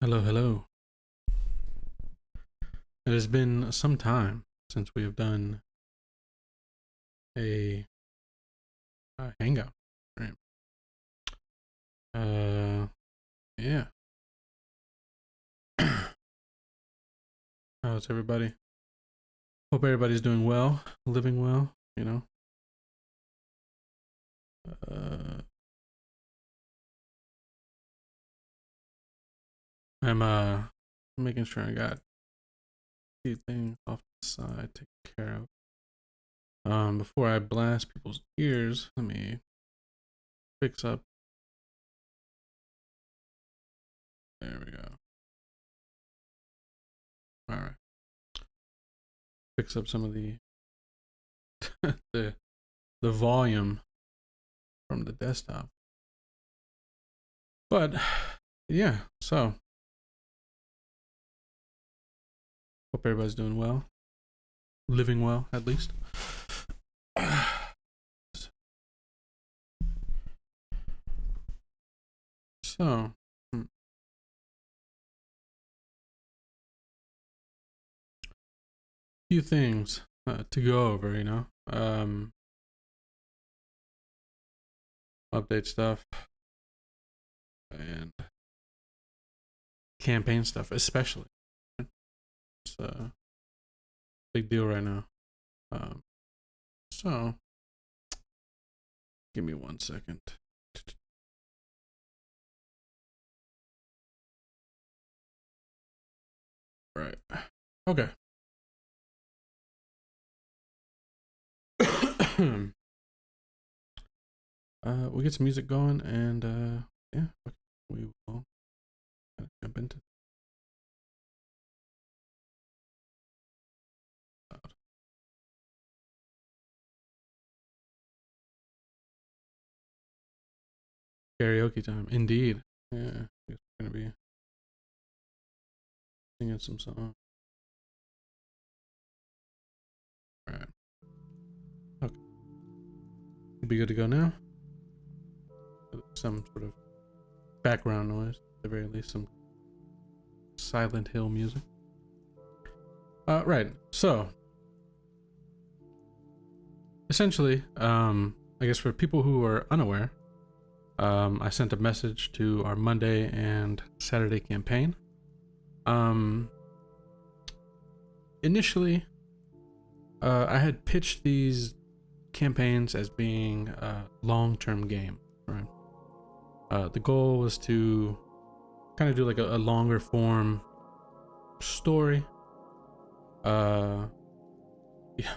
Hello, hello. It has been some time since we have done a, hangout. Right. Yeah. How's everybody? Hope everybody's doing well, living well. Uh, I'm making sure I got a few things off the side taken care of. Before I blast people's ears, let me fix up. There we go. All right. Fix up some of the the the volume from the desktop. But yeah, so hope everybody's doing well, living well at least. So, few things to go over, update stuff and campaign stuff, especially. It's a big deal right now. So, give me 1 second. Right. Okay. We'll get some music going and yeah, we will jump into karaoke time. Indeed. Yeah, we're gonna be singing some songs. All right. Okay. Should be good to go now. Some sort of background noise, at the very least, some Silent Hill music. Right. So, essentially, I guess for people who are unaware, I sent a message to our Monday and Saturday campaign. Initially, I had pitched these campaigns as being a long-term game, right? The goal was to kind of do like a longer form story. Yeah,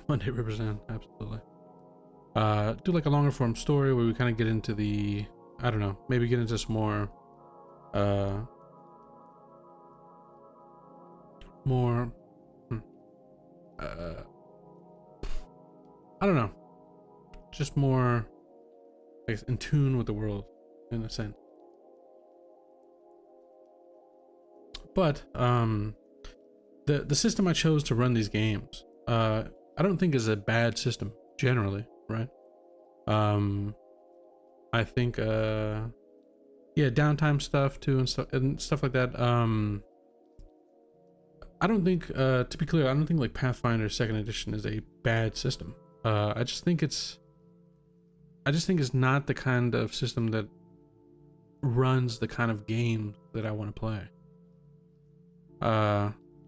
Monday represent, absolutely. Do like a longer form story where we kind of get into the, I don't know, maybe get into some more, more, I don't know, just more, I guess, in tune with the world, in a sense. But the system I chose to run these games, I don't think is a bad system generally, right? I think yeah, downtime stuff too and stuff like that. I don't think to be clear, I don't think like Pathfinder Second Edition is a bad system. I just think it's not the kind of system that runs the kind of game that I want to play.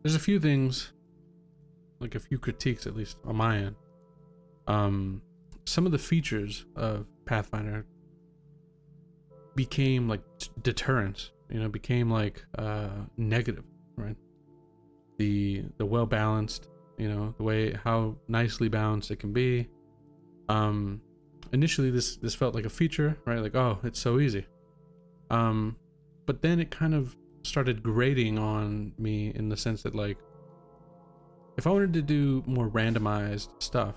There's a few things, like a few critiques at least on my end. Some of the features of Pathfinder became like deterrents, became like negative, right? The well balanced, the way how nicely balanced it can be. Initially this felt like a feature, right? Like, oh, it's so easy. But then it kind of started grating on me in the sense that, like, if I wanted to do more randomized stuff,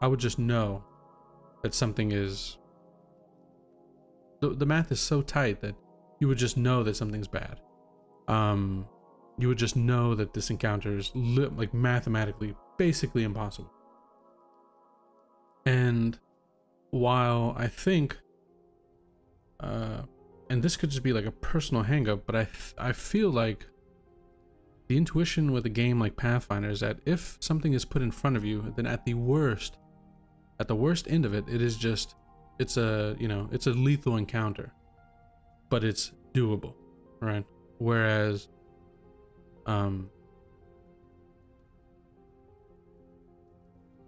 I would just know that something is, the math is so tight that you would just know that something's bad. You would just know that this encounter is like mathematically basically impossible. And while I think and this could just be like a personal hangup, but I feel like the intuition with a game like Pathfinder is that if something is put in front of you, then at the worst end of it, it's a lethal encounter, but it's doable, right? Whereas,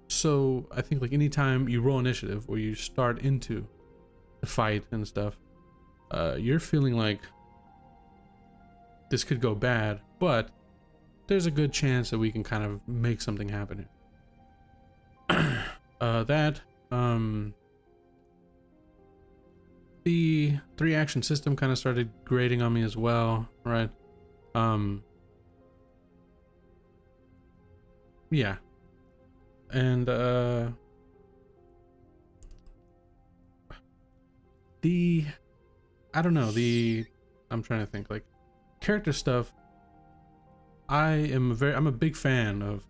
so I think like anytime you roll initiative or you start into the fight and stuff, you're feeling like this could go bad, but there's a good chance that we can kind of make something happen here. The 3-action system kind of started grating on me as well, right? Yeah. And I'm trying to think, like, character stuff. I'm a big fan of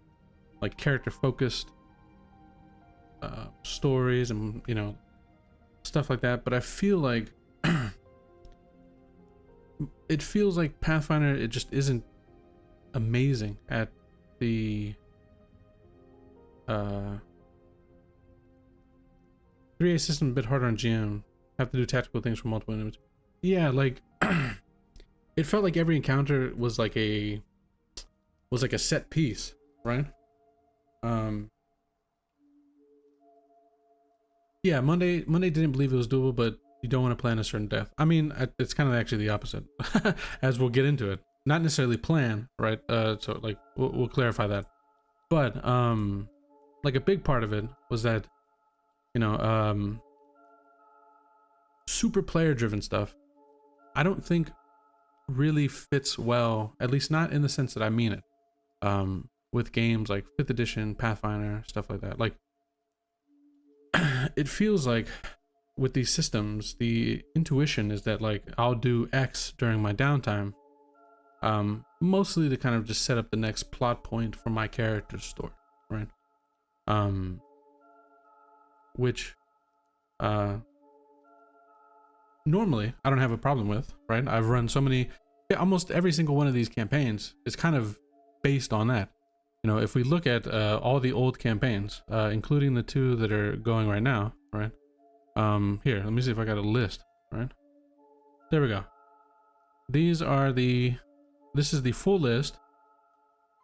like character focused stories and, you know, stuff like that, but I feel like it feels like Pathfinder, it just isn't amazing at the 3A system. A bit harder on GM, have to do tactical things for multiple enemies. Yeah, like it felt like every encounter was like a set piece, right? Yeah, Monday didn't believe it was doable, but you don't want to plan a certain death. I mean, it's kind of actually the opposite, as we'll get into it. Not necessarily plan, right? So like we'll clarify that. But like a big part of it was that, you know, super player driven stuff, I don't think really fits well, at least not in the sense that I mean it. With games like 5th edition, Pathfinder, stuff like that. Like, it feels like with these systems, the intuition is that like I'll do X during my downtime, mostly to kind of just set up the next plot point for my character's story, right? Which normally I don't have a problem with, right? I've run so many, almost every single one of these campaigns is kind of based on that. You know, if we look at all the old campaigns, including the 2 that are going right now, right? Here, let me see if I got a list, right? There we go. This is the full list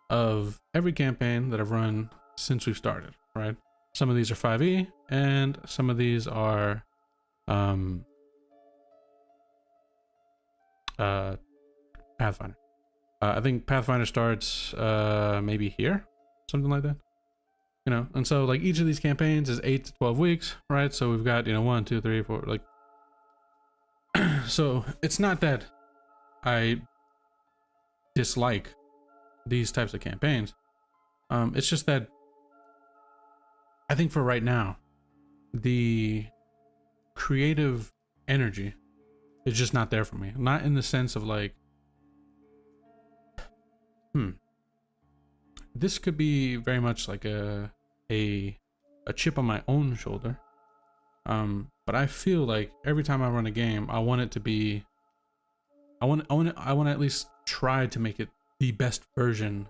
of every campaign that I've run since we've started, right? Some of these are 5e, and some of these are Pathfinder. I think Pathfinder starts maybe here, something like that. You know, and so like each of these campaigns is 8 to 12 weeks, right? So we've got, you know, 1, 2, 3, 4, like. So it's not that I dislike these types of campaigns. It's just that I think for right now, the creative energy is just not there for me. Not in the sense of like, this could be very much like a chip on my own shoulder. But I feel like every time I run a game, I want it to be, I want to at least try to make it the best version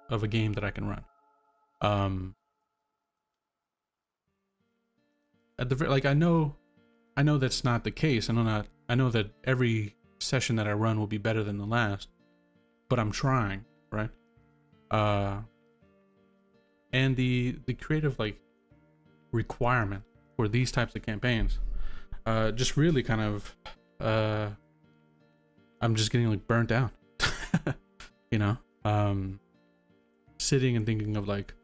of a game that I can run. At the like, I know that's not the case. I know that every session that I run will be better than the last, but I'm trying, right? And the creative like requirement for these types of campaigns, just really kind of, I'm just getting like burnt out, you know, sitting and thinking of like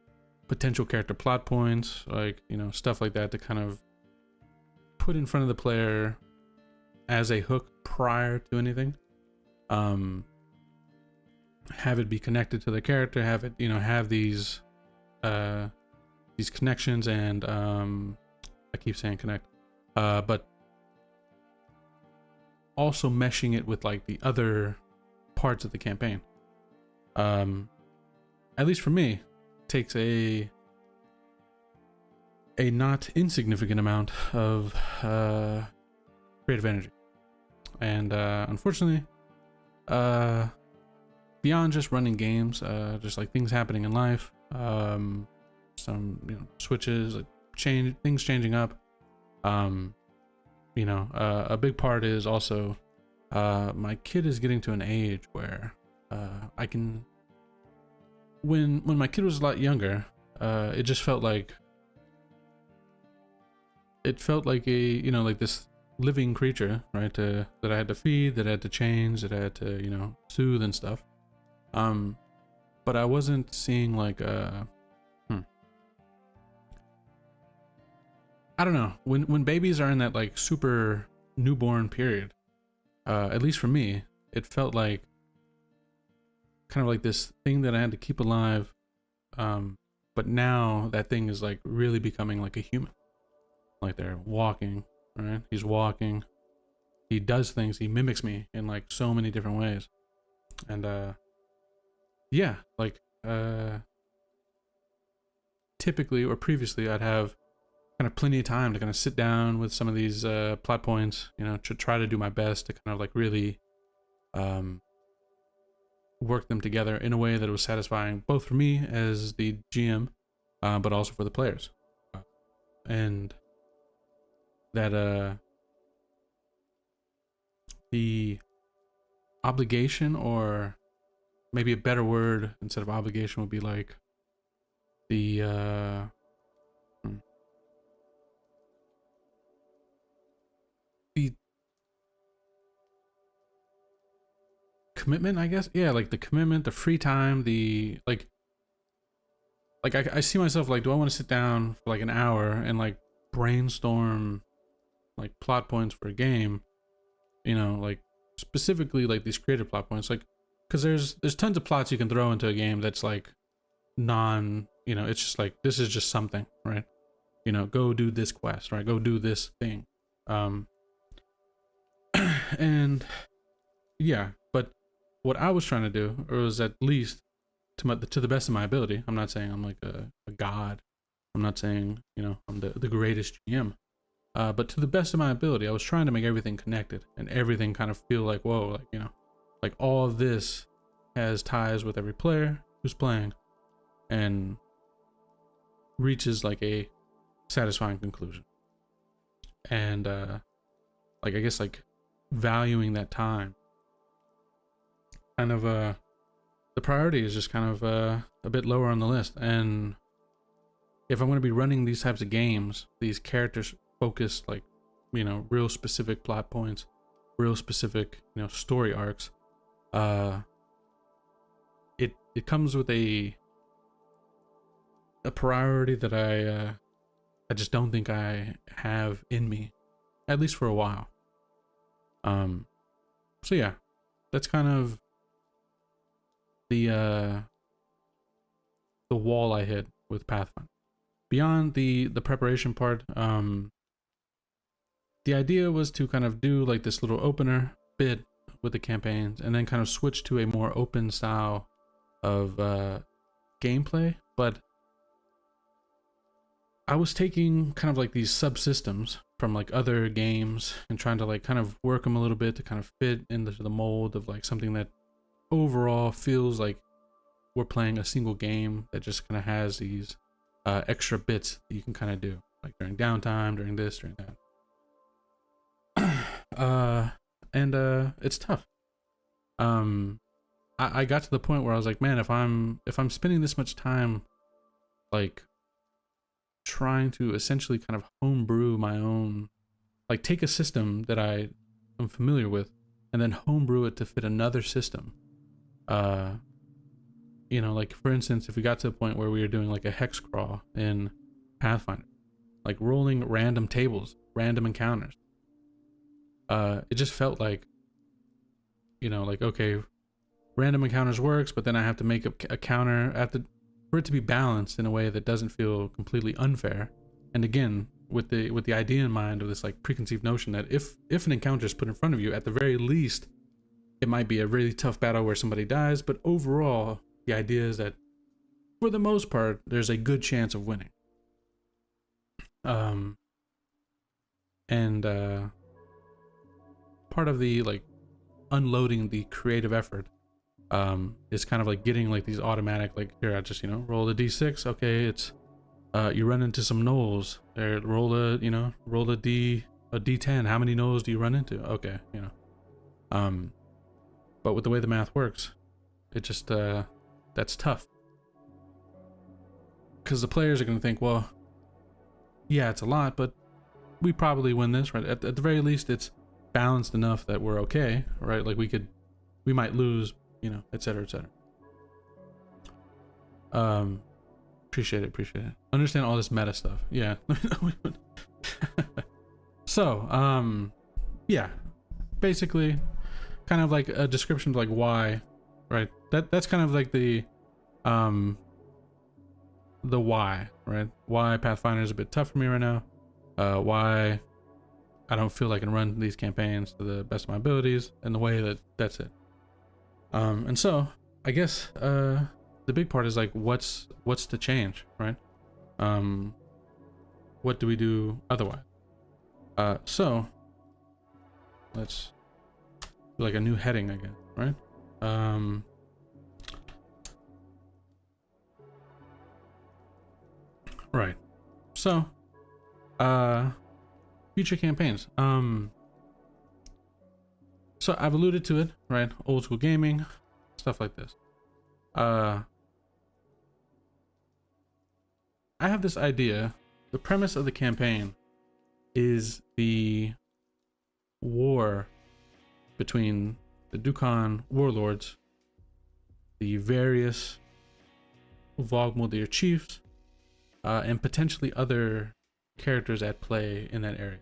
potential character plot points, like, you know, stuff like that to kind of put in front of the player as a hook prior to anything. Have it be connected to the character, have it, you know, have these connections, and I keep saying connect, but also meshing it with like the other parts of the campaign. At least for me, takes a not insignificant amount of creative energy. And unfortunately, beyond just running games, just like things happening in life, some switches, like things changing up. A big part is also my kid is getting to an age where I can. When my kid was a lot younger, it just felt like a like this living creature, right? That I had to feed, that I had to change, that I had to soothe and stuff. But I wasn't seeing like I don't know, when babies are in that like super newborn period, at least for me, it felt like kind of like this thing that I had to keep alive. But now that thing is like really becoming like a human. Like they're walking, right? He's walking. He does things. He mimics me in like so many different ways. And yeah, like typically or previously I'd have kind of plenty of time to kind of sit down with some of these plot points, to try to do my best to kind of like really work them together in a way that was satisfying both for me as the GM, but also for the players. And that the obligation, or maybe a better word instead of obligation would be like the commitment, I guess. Yeah, like the commitment, the free time, the like I see myself like, do I want to sit down for like an hour and like brainstorm like plot points for a game, like specifically like these creative plot points, like because there's tons of plots you can throw into a game that's like it's just like, this is just something, right? Go do this quest, right? Go do this thing. And yeah, but what I was trying to do, or was at least to the best of my ability, I'm not saying I'm like a god, I'm not saying I'm the greatest GM, but to the best of my ability, I was trying to make everything connected and everything kind of feel like, whoa, like like all of this has ties with every player who's playing and reaches like a satisfying conclusion. And like I guess like valuing that time, kind of the priority is just kind of a bit lower on the list. And if I'm going to be running these types of games, these characters focused, like real specific plot points, real specific story arcs, it comes with a priority that I just don't think I have in me, at least for a while. So yeah, that's kind of the wall I hit with Pathfinder. Beyond the preparation part, the idea was to kind of do like this little opener bit with the campaigns, and then kind of switch to a more open style of gameplay. But I was taking kind of like these subsystems from like other games and trying to like kind of work them a little bit to kind of fit into the mold of like something that overall feels like we're playing a single game that just kind of has these extra bits that you can kind of do, like during downtime, during this, during that. And it's tough. I got to the point where I was like, man, if I'm spending this much time like trying to essentially kind of homebrew my own, like take a system that I am familiar with and then homebrew it to fit another system. Like for instance, if we got to the point where we were doing like a hex crawl in Pathfinder, like rolling random tables, random encounters, it just felt like, like, okay, random encounters works, but then I have to make a counter for it to be balanced in a way that doesn't feel completely unfair. And again, with the idea in mind of this like preconceived notion that if an encounter is put in front of you, at the very least, it might be a really tough battle where somebody dies, but overall, the idea is that for the most part, there's a good chance of winning. part of the like unloading the creative effort is kind of like getting like these automatic, like, here, I just, you know, roll a d6. Okay, it's you run into some knolls. There, roll a d10. How many knolls do you run into? Okay, you know. But with the way the math works, it just that's tough, because the players are going to think, well, yeah, it's a lot, but we probably win this, right? At the very least, it's balanced enough that we're okay, right? Like we might lose, you know, et cetera, et cetera. Appreciate it. Understand all this meta stuff. Yeah. So, yeah, basically kind of like a description of like why, right? That's kind of like the why, right? Why Pathfinder is a bit tough for me right now. Why I don't feel like I can run these campaigns to the best of my abilities, and the way that's it. And so I guess the big part is like, what's the change, right? What do we do otherwise? So let's do like a new heading again, right? Right. So future campaigns. So I've alluded to it, right? Old school gaming, stuff like this. I have this idea. The premise of the campaign is the war between the Dukan warlords, the various Vogmuldir chiefs, and potentially other characters at play in that area.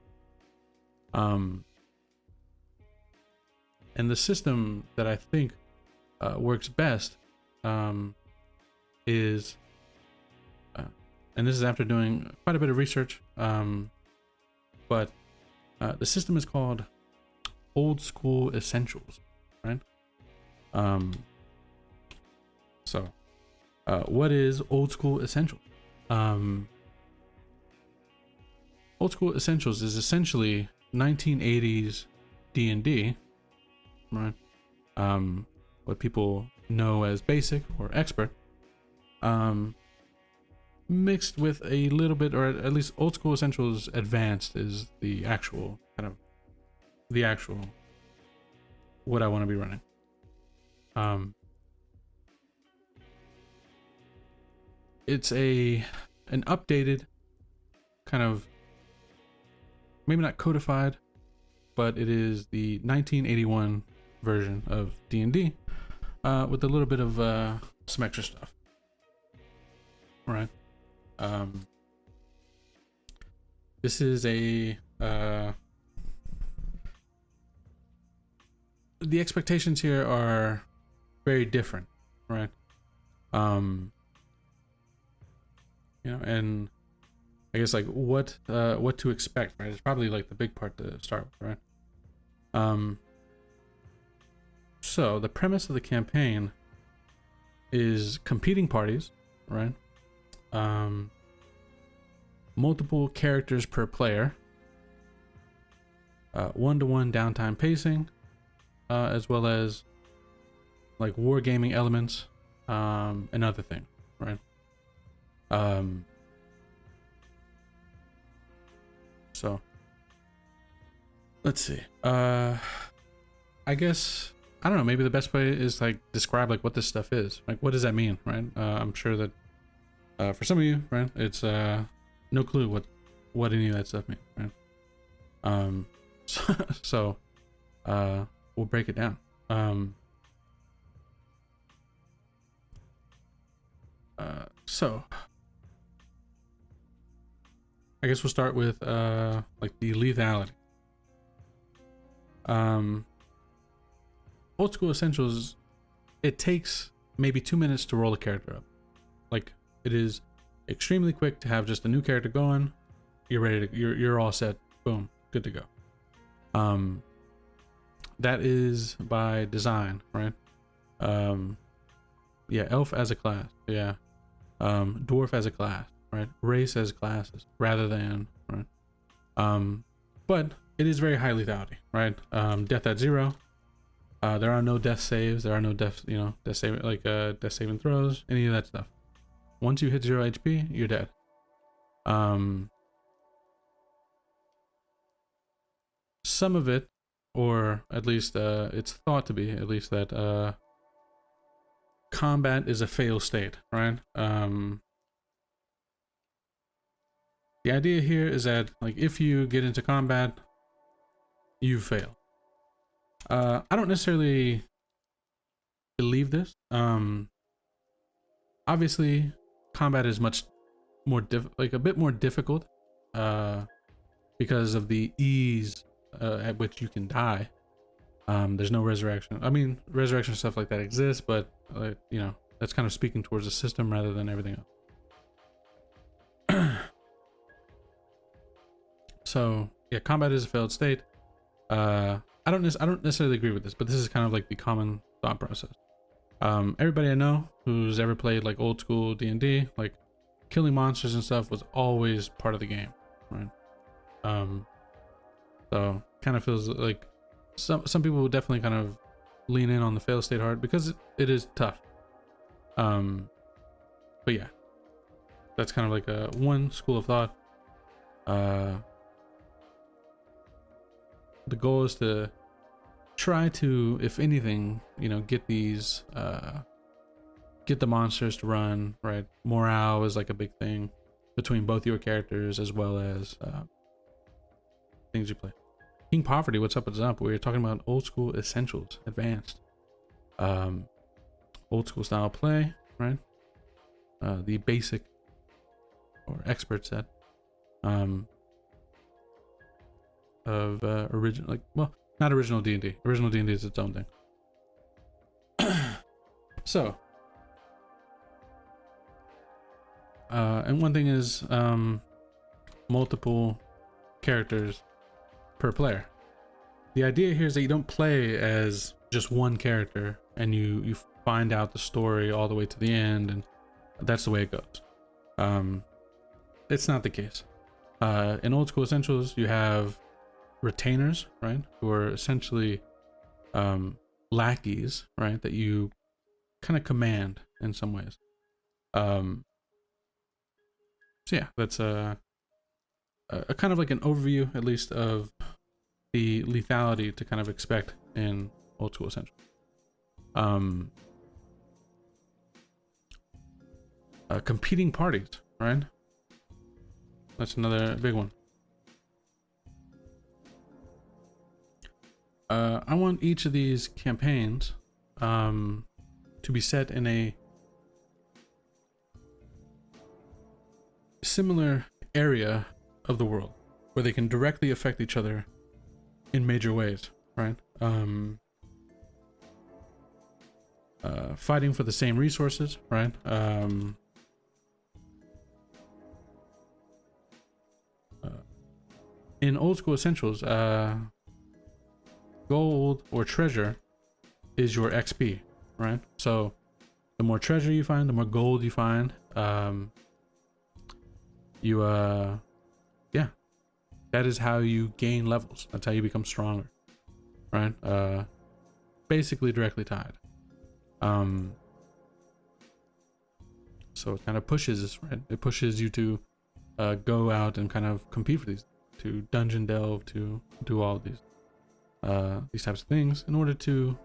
And the system that I think works best is, and this is after doing quite a bit of research, but the system is called Old School Essentials, right? So what is Old School Essentials? Old School Essentials is essentially 1980s D&D, right? What people know as basic or expert, mixed with a little bit, or at least Old School Essentials Advanced is the actual what I want to be running. It's an updated kind of, maybe not codified, but it is the 1981 version of D&D, with a little bit of some extra stuff. All right. This is the expectations here are very different, right? You know, and I guess like what to expect, right? It's probably like the big part to start with, right? So the premise of the campaign is competing parties, right? Multiple characters per player, one-to-one downtime pacing, as well as like wargaming elements, and other things, right? So let's see. I guess, I don't know, maybe the best way is like describe like what this stuff is. Like, what does that mean, right? I'm sure that for some of you, right, it's no clue what any of that stuff means, right? So we'll break it down. So I guess we'll start with like the lethality. Old School Essentials, it takes maybe 2 minutes to roll a character up. Like, it is extremely quick to have just a new character going. You're ready to, you're all set. Boom, good to go. That is by design, right? Yeah, elf as a class, yeah. Dwarf as a class, right? Race as classes rather than, right? but it is very high lethality, right? Death at 0. There are no death saves. There are no death, death saving throws, any of that stuff. Once you hit 0 HP, you're dead. Some of it, or at least it's thought to be, at least that combat is a fail state, right? The idea here is that, like, if you get into combat, you fail. I don't necessarily believe this. Obviously, combat is much more a bit more difficult, because of the ease at which you can die. There's no resurrection. I mean, resurrection stuff like that exists, but that's kind of speaking towards the system rather than everything else. So yeah, combat is a failed state. I don't necessarily agree with this, but this is kind of like the common thought process. Everybody I know who's ever played like old school D&D, like killing monsters and stuff was always part of the game, right? So kind of feels like some people will definitely kind of lean in on the fail state hard because it is tough. But yeah, that's kind of like a one school of thought. The goal is to try to, if anything, get these get the monsters to run, right? Morale is like a big thing between both your characters as well as things you play. King Poverty, what's up? We're talking about old school essentials, advanced, old school style play, right? The basic or expert set of original, not original D&D. Original D&D is its own thing. So, and one thing is multiple characters per player. The idea here is that you don't play as just one character and you find out the story all the way to the end and that's the way it goes. It's not the case. In old school essentials, you have retainers, right, who are essentially lackeys, right, that you kind of command in some ways. So yeah, that's a kind of like an overview, at least, of the lethality to kind of expect in old school essentials. Competing parties, right? That's another big one. I want each of these campaigns to be set in a similar area of the world where they can directly affect each other in major ways, right? Fighting for the same resources, right? In old school essentials, gold or treasure is your XP, right? So the more treasure you find, the more gold you find, yeah, that is how you gain levels. That's how you become stronger, right? Basically directly tied. So it kind of pushes us, right? It pushes you to go out and kind of compete for these, to dungeon delve, to do all of these types of things in order to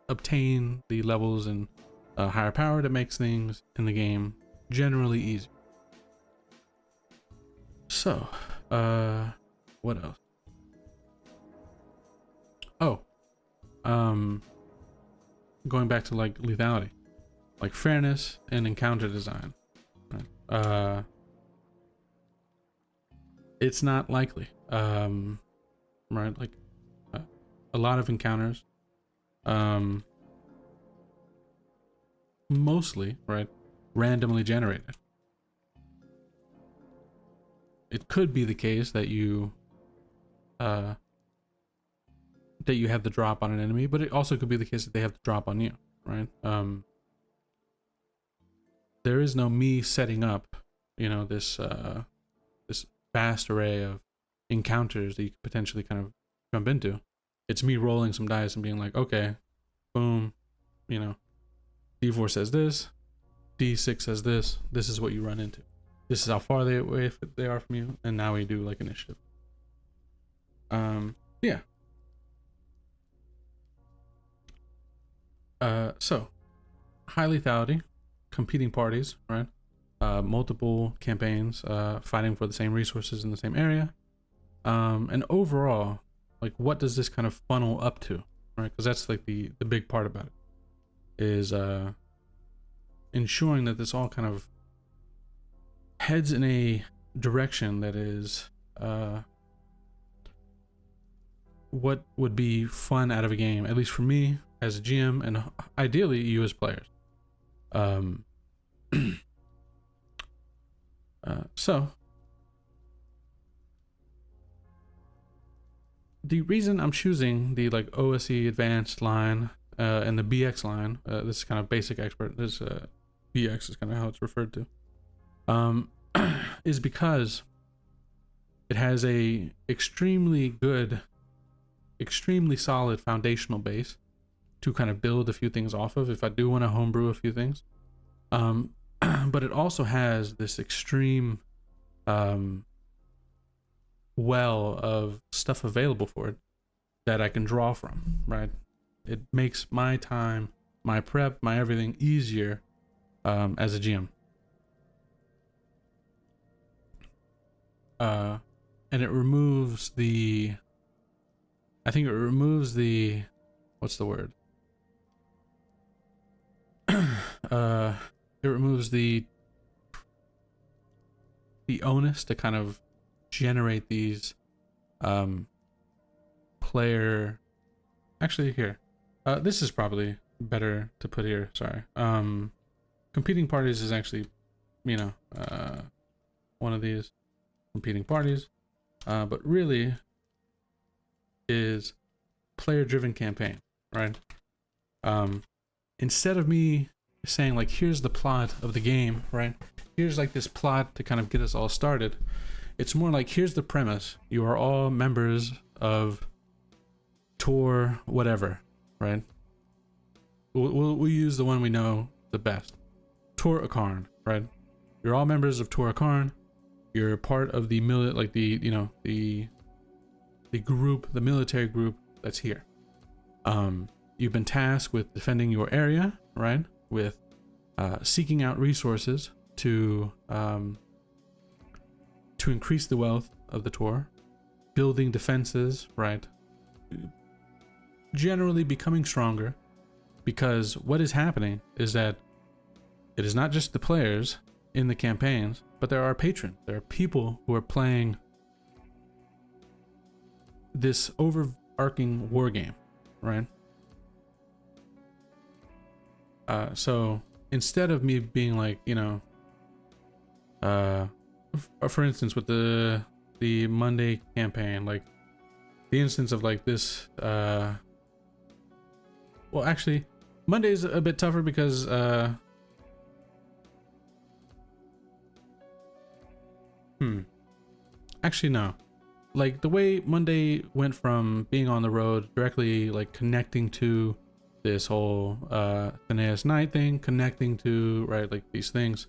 obtain the levels and higher power that makes things in the game generally easier. So, what else? Oh, going back to like lethality, like fairness and encounter design, right? It's not likely, right? Like a lot of encounters, mostly, right, randomly generated. It could be the case that you have the drop on an enemy, but it also could be the case that they have the drop on you, right? There is no me setting up, this vast array of encounters that you could potentially kind of jump into. It's me rolling some dice and being like, okay, boom, you know, D4 says this, D6 says this. This is what you run into. This is how far they are from you, and now we do like initiative. Yeah. So high lethality, competing parties, right? Multiple campaigns, fighting for the same resources in the same area. And overall, like, what does this kind of funnel up to, right? Because that's like the big part about it, is ensuring that this all kind of heads in a direction that is what would be fun out of a game, at least for me as a GM, and ideally you as players. So the reason I'm choosing the like OSE advanced line and the BX line, this is kind of basic expert, this BX is kind of how it's referred to, is because it has a extremely good, extremely solid foundational base to kind of build a few things off of if I do want to homebrew a few things. But it also has this extreme well of stuff available for it that I can draw from, right? It makes my time, my prep, my everything easier as a GM. And it removes the, I think it removes the, what's the word? It removes the onus to kind of generate these player, actually here, this is probably better to put here, sorry. Competing parties is actually, you know, one of these competing parties, but really is player driven campaign, right? Instead of me saying like, here's the plot of the game, right? Here's like this plot to kind of get us all started. It's more like, here's the premise. You are all members of Tor whatever, right? We'll use the one we know the best. Tor Akarn, right? You're all members of Tor Akarn. You're part of the the group, the military group that's here. You've been tasked with defending your area, right? With seeking out resources to increase the wealth of the Tor, building defenses, right? Generally becoming stronger, because what is happening is that it is not just the players in the campaigns, but there are patrons. There are people who are playing this overarching war game, right? So instead of me being like, you know, for instance, with the Monday campaign, like the instance of like this, well, actually, Monday's a bit tougher because actually no, like the way Monday went from being on the road directly, like connecting to this whole Thenaeus Night thing, connecting to, right, like these things,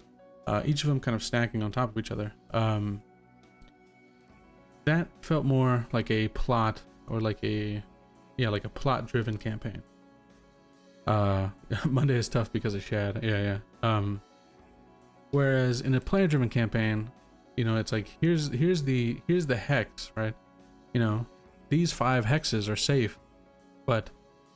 each of them kind of stacking on top of each other. That felt more like a plot, or like a, yeah, like a plot driven campaign. Monday is tough because of Shad. Yeah. Whereas in a player driven campaign, you know, it's like, here's the hex, right? You know, these 5 hexes are safe, but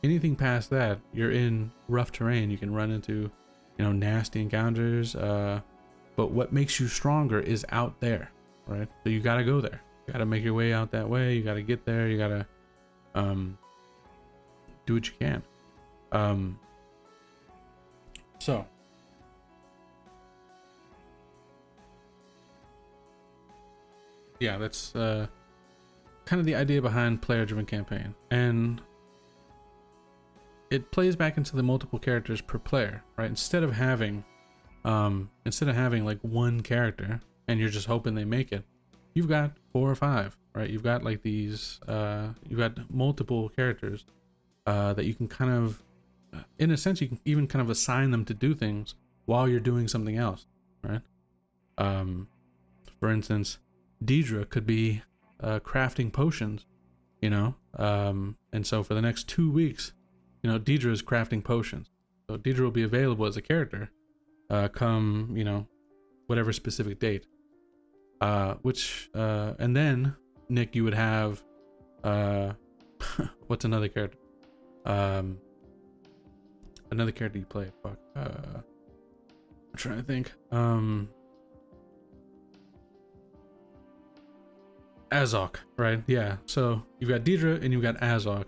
anything past that, you're in rough terrain. You can run into, you know, nasty encounters. But what makes you stronger is out there, right? So you gotta go there. You gotta make your way out that way. You gotta get there. You gotta do what you can. So yeah, that's kind of the idea behind player-driven campaign, and it plays back into the multiple characters per player, right? Instead of having like one character and you're just hoping they make it, you've got 4 or 5, right? You've got like these, you've got multiple characters that you can kind of, in a sense, you can even kind of assign them to do things while you're doing something else, right? For instance, Deidre could be crafting potions, you know, and so for the next 2 weeks, you know, Deidre is crafting potions. So Deidre will be available as a character come, you know, whatever specific date. And then Nick, you would have, what's another character? Another character you play. Fuck. I'm trying to think. Azok, right? Yeah. So you've got Deidre and you've got Azok.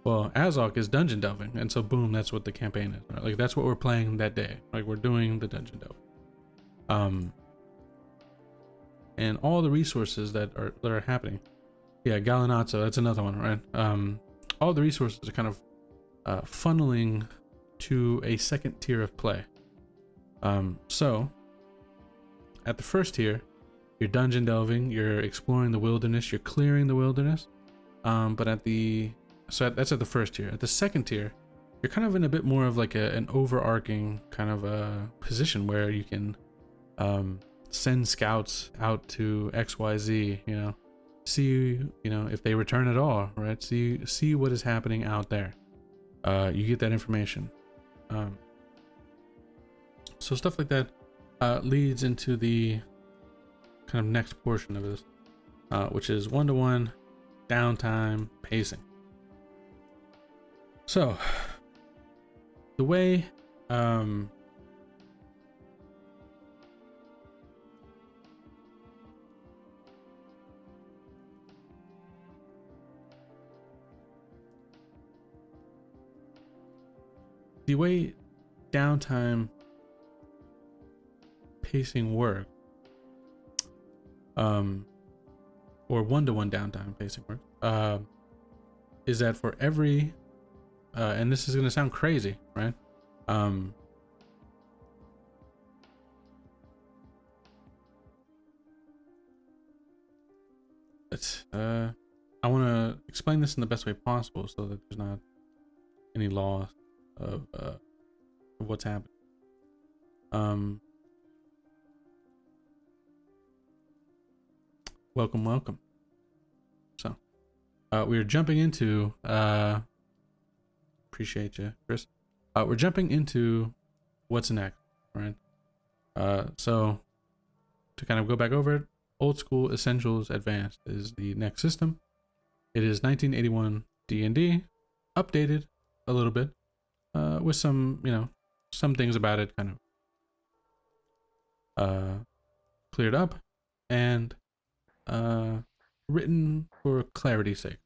Well, Azok is dungeon delving, and so boom, that's what the campaign is. Right? Like that's what we're playing that day. Like we're doing the dungeon delving. And all the resources that are happening. Yeah, Gallinazzo, that's another one, right? All the resources are kind of funneling to a second tier of play. So at the first tier, you're dungeon delving, you're exploring the wilderness, you're clearing the wilderness. But that's at the first tier. At the second tier, you're kind of in a bit more of like an overarching kind of a position where you can send scouts out to XYZ, you know, see, you know, if they return at all, right? See what is happening out there. You get that information. So stuff like that leads into the kind of next portion of this, which is one-to-one downtime pacing. So the way downtime pacing work, or one-to-one downtime pacing work, is that for every and this is going to sound crazy, right? I want to explain this in the best way possible so that there's not any loss of what's happening. Welcome. So we're jumping into appreciate you, Chris. We're jumping into what's next, right? So to kind of go back over it, Old School Essentials Advanced is the next system. It is 1981 D&D, updated a little bit, with some, you know, some things about it kind of cleared up and written for clarity's sake.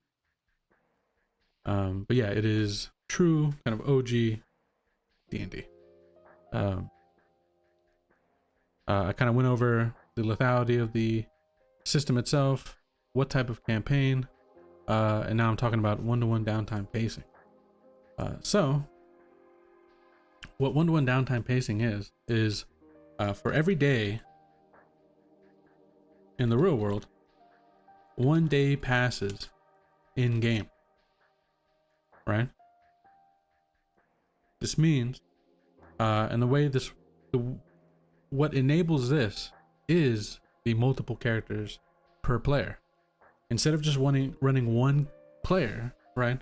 But yeah, it is true kind of OG D&D. I kind of went over the lethality of the system itself, what type of campaign, and now I'm talking about one-to-one downtime pacing. So what one-to-one downtime pacing is for every day in the real world, 1 day passes in game, right? This means, and the way what enables this is the multiple characters per player. Instead of just running one player, right?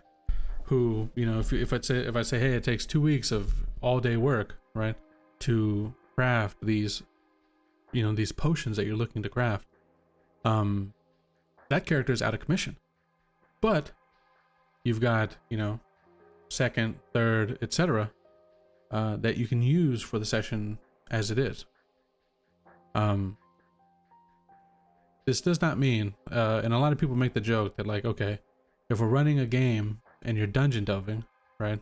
Who, you know, if I say, hey, it takes 2 weeks of all day work, right, to craft these, you know, these potions that you're looking to craft, that character is out of commission. But you've got, you know, second, third, etc., that you can use for the session as it is. This does not mean, and a lot of people make the joke that, like, okay, if we're running a game and you're dungeon delving, right,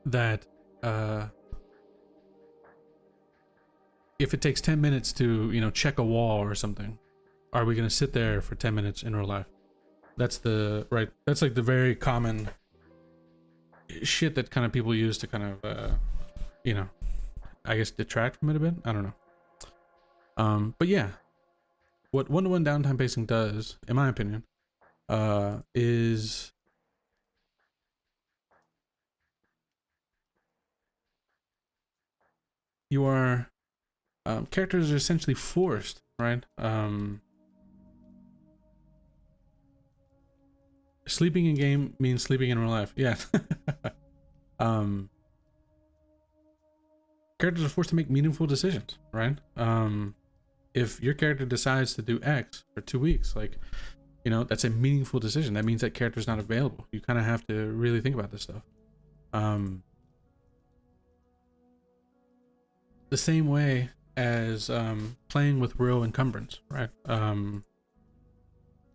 that if it takes 10 minutes to, you know, check a wall or something, are we going to sit there for 10 minutes in real life? That's like the very common shit that kind of people use to kind of, you know, I guess detract from it a bit. I don't know. But yeah, what one-to-one downtime pacing does, in my opinion, is your characters are essentially forced, right? Sleeping in game means sleeping in real life. Yeah. um, Characters are forced to make meaningful decisions, right? If your character decides to do X for 2 weeks, like, you know, that's a meaningful decision. That means that character's not available. You kind of have to really think about this stuff. The same way as playing with real encumbrance, right? We'll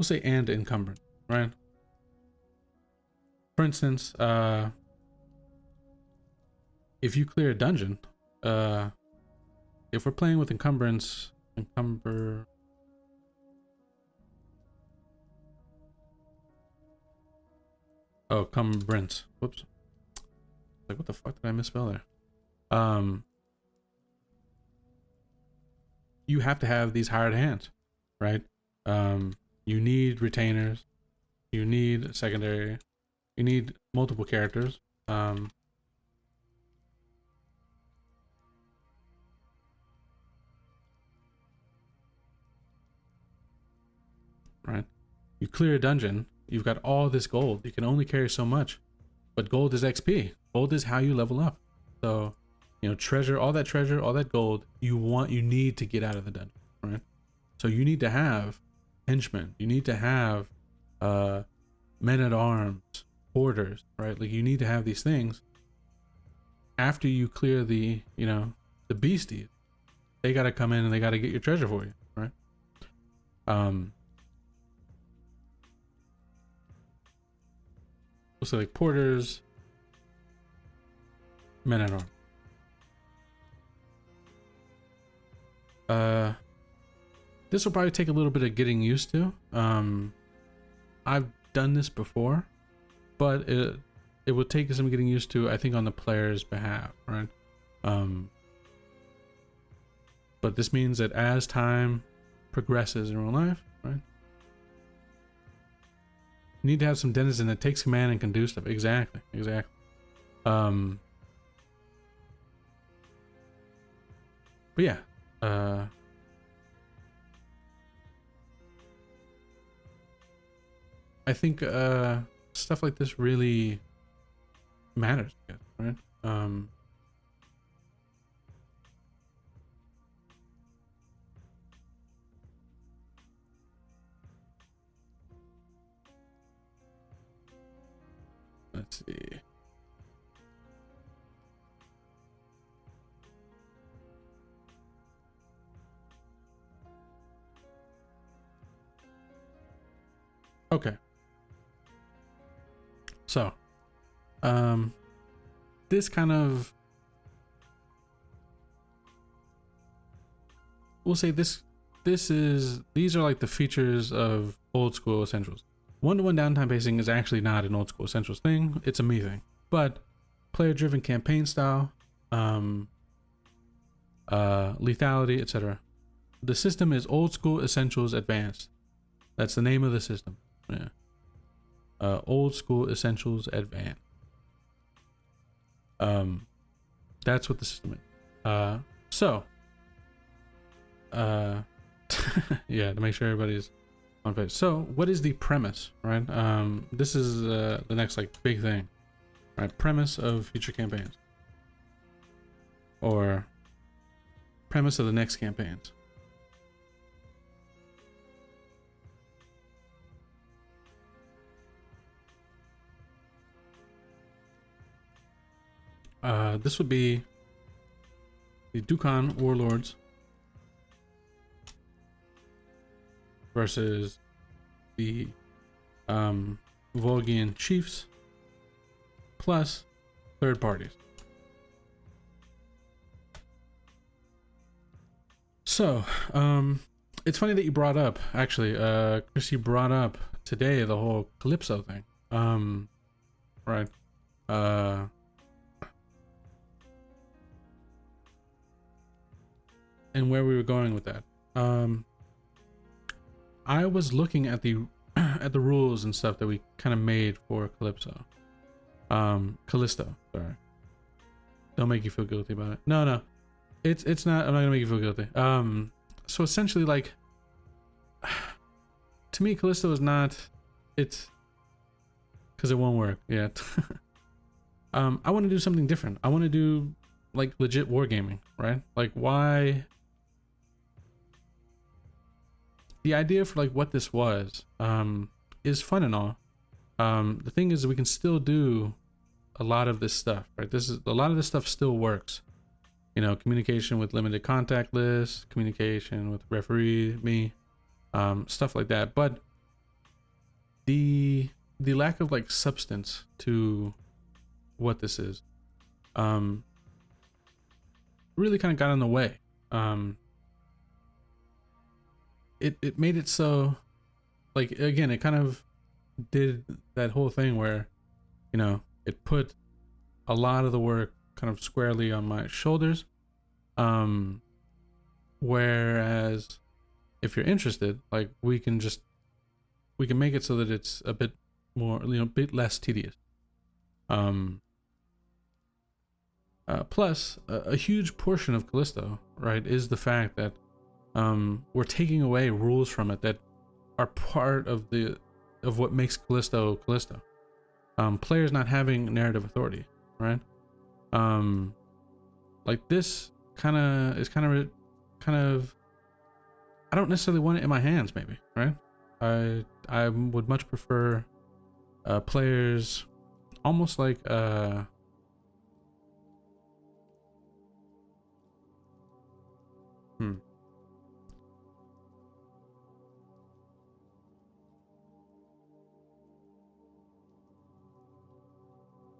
say and encumbrance, right? For instance, if you clear a dungeon, if we're playing with encumbrance, cumbrance. Whoops. Like, what the fuck did I misspell there? You have to have these hired hands, right? You need retainers, you need secondary, you need multiple characters. Right? You clear a dungeon, you've got all this gold. You can only carry so much, but gold is XP. Gold is how you level up. So, you know, treasure, all that gold you need to get out of the dungeon, right? So you need to have henchmen. You need to have men at arms, porters, right? Like, you need to have these things after you clear the, you know, the beasties. They got to come in and they got to get your treasure for you, right? So like porters, men at arms. This will probably take a little bit of getting used to. I've done this before, but it would take some getting used to, I think, on the player's behalf, right? But this means that as time progresses in real life, right, you need to have some denizen that takes command and can do stuff. Exactly. But yeah, I think stuff like this really matters, right? Let's see. Okay. So, this kind of, we'll say these are like the features of old school essentials. One-to-one downtime pacing is actually not an old school essentials thing. It's a me thing. But player-driven campaign style, lethality, etc. The system is old school essentials advanced. That's the name of the system. Yeah. Old school essentials advanced. That's what the system is. Yeah, to make sure everybody's on page. So what is the premise, right? This is the next like big thing, right? Premise of future campaigns, or premise of the next campaigns. This would be the Dukan warlords versus the Volgian chiefs plus third parties. So, it's funny that you brought up, actually, Chris, you brought up today the whole Calypso thing. Right. And where we were going with that. I was looking at the at the rules and stuff that we kind of made for Callisto, sorry. Don't make you feel guilty about it. No, it's not. I'm not gonna make you feel guilty. So essentially, like, to me, Callisto is not. It's because it won't work yet. I want to do something different. I want to do like legit wargaming, right? Like, why? The idea for like what this was is fun and all. The thing is, we can still do a lot of this stuff, right? A lot of this stuff still works. You know, communication with limited contact lists, communication with referee, me, stuff like that. But the lack of like substance to what this is really kind of got in the way. It made it so, like, again, it kind of did that whole thing where, you know, it put a lot of the work kind of squarely on my shoulders. Whereas if you're interested, like, we can make it so that it's a bit more, you know, a bit less tedious. Plus a huge portion of Callisto, right, is the fact that we're taking away rules from it that are part of what makes Callisto. Players not having narrative authority, right? Like, this kind of I don't necessarily want it in my hands, maybe, right? I would much prefer players almost like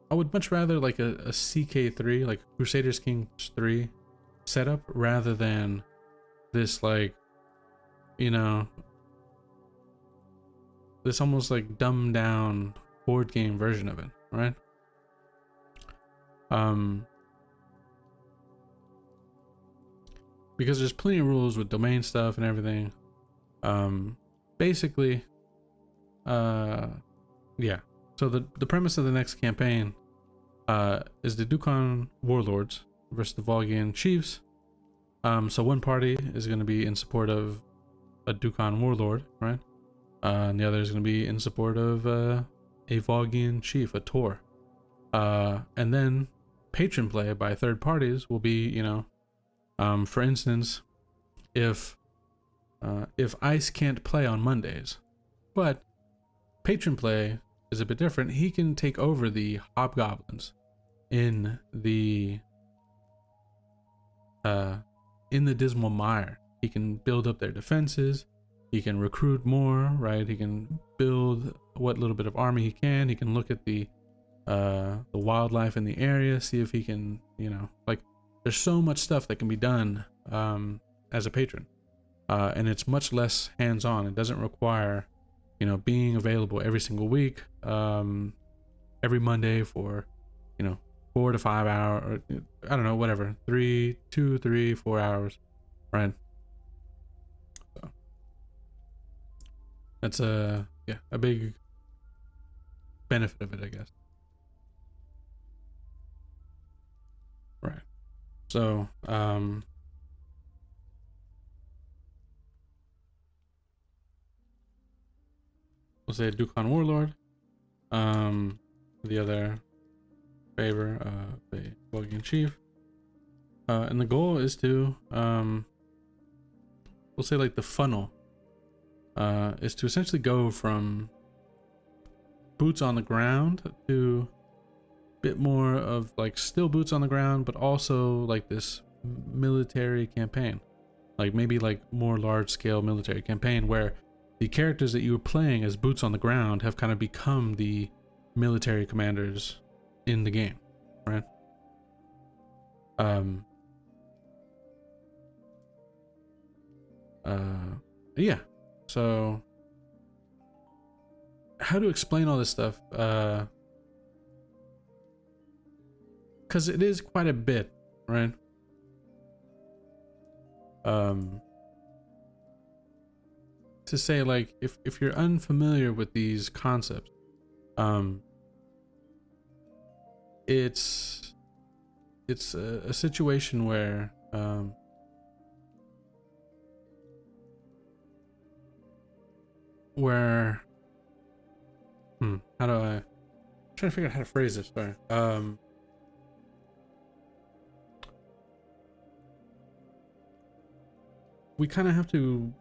I would much rather like a CK3, like Crusaders Kings 3 setup, rather than this, like, you know, this almost like dumbed down board game version of it, right? Because there's plenty of rules with domain stuff and everything. Basically, yeah. So the premise of the next campaign is the Dukan warlords versus the Volgian chiefs. So one party is going to be in support of a Dukan warlord, right? And the other is going to be in support of a Volgian chief, a Tor. And then patron play by third parties will be, you know, for instance, if Ice can't play on Mondays, but patron play is a bit different, he can take over the hobgoblins in the Dismal Mire. He can build up their defenses, he can recruit more, right? He can build what little bit of army he can. He can look at the wildlife in the area, see if he can, you know, like, there's so much stuff that can be done as a patron, and it's much less hands-on. It doesn't require, you know, being available every single week, every Monday for, you know, 4 to 5 hours, or I don't know, whatever, 2, 3, 4 hours, right? So that's a big benefit of it, I guess. Right. So we'll say Dukan warlord, the other favor the Volgian chief, and the goal is to we'll say, like, the funnel is to essentially go from boots on the ground to a bit more of, like, still boots on the ground, but also like this military campaign, like maybe like more large scale military campaign where the characters that you were playing as boots on the ground have kind of become the military commanders in the game, right? Yeah. So how to explain all this stuff? Because it is quite a bit, right? To to say, like, if you're unfamiliar with these concepts, it's a situation where how do I'm trying to figure out how to phrase this. Sorry. We kind of have to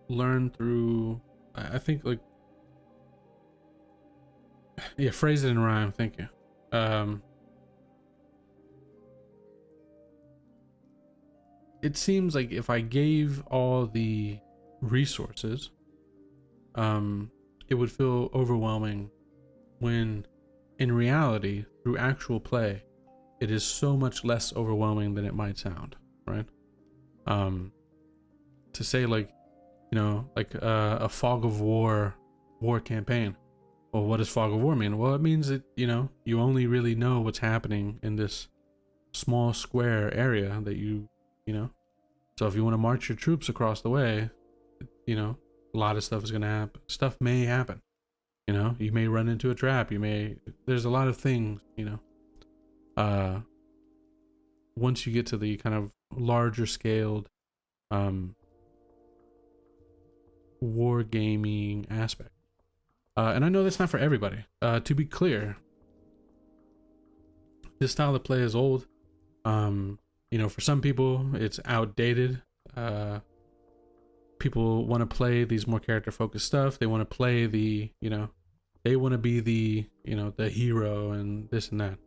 learn through, I think, like, yeah, phrase it in rhyme. Thank you. It seems like if I gave all the resources, it would feel overwhelming, when in reality, through actual play, it is so much less overwhelming than it might sound, right? To say, like, you know, like a fog of war campaign. Well, what does fog of war mean? Well, it means that, you know, you only really know what's happening in this small square area that you know. So if you want to march your troops across the way, you know, a lot of stuff is going to happen. Stuff may happen. You know, you may run into a trap. There's a lot of things, you know. Once you get to the kind of larger scaled wargaming aspect. And I know that's not for everybody. To be clear, this style of play is old. You know, for some people, it's outdated. People want to play these more character-focused stuff. They want to play the, you know, they want to be the, you know, the hero and this and that.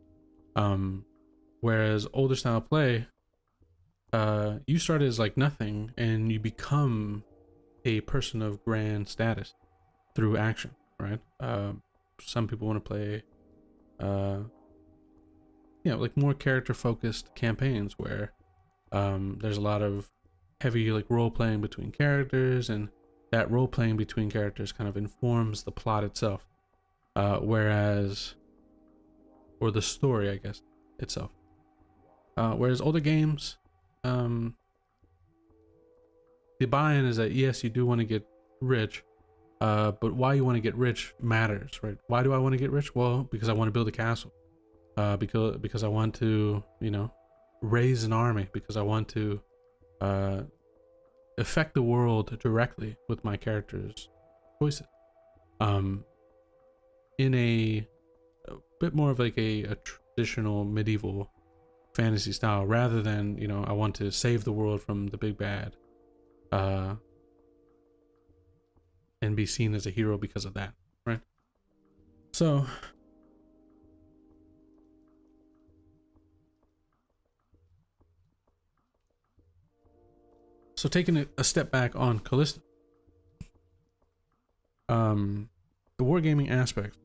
Whereas older style play, you start as like nothing and you become a person of grand status through action, right? Some people want to play, you know, like more character-focused campaigns where there's a lot of heavy like role-playing between characters, and that role-playing between characters kind of informs the plot itself, whereas, or the story, I guess, itself. Whereas older games, the buy-in is that yes, you do want to get rich, but why you want to get rich matters, right? Why do I want to get rich? Well, because I want to build a castle, because I want to, you know, raise an army, because I want to affect the world directly with my character's choices. In a bit more of like a traditional medieval fantasy style, rather than, you know, I want to save the world from the big bad, and be seen as a hero because of that, right? So taking a step back on Callista, the wargaming aspect,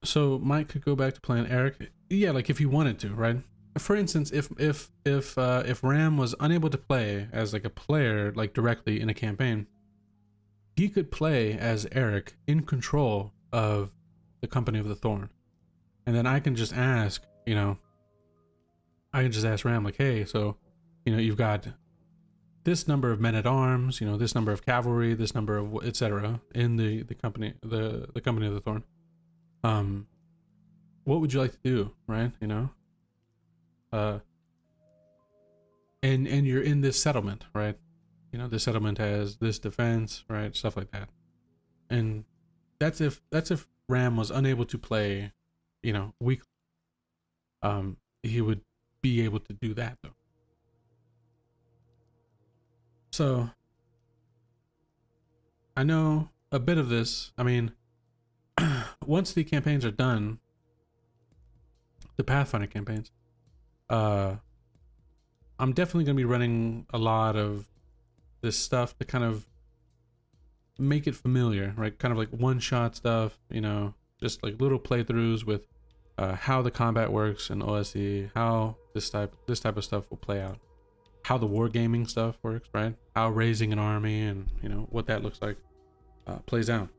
so Mike could go back to playing Eric, yeah, like if he wanted to, right? For instance, if Ram was unable to play as like a player, like directly in a campaign, he could play as Eric in control of the Company of the Thorn, and then I can just ask, you know, I can just ask Ram, like, hey, so, you know, you've got this number of men at arms, you know, this number of cavalry, this number of etc. in the company, the Company of the Thorn. What would you like to do, right? You know, and you're in this settlement, right? You know, this settlement has this defense, right? Stuff like that. And that's if Ram was unable to play, you know, weekly. He would be able to do that though. So I know a bit of this. I mean, once the campaigns are done, the Pathfinder campaigns, I'm definitely going to be running a lot of this stuff to kind of make it familiar, right? Kind of like one-shot stuff, you know, just like little playthroughs with how the combat works in OSE, how this type of stuff will play out, how the wargaming stuff works, right? How raising an army and, you know, what that looks like plays out.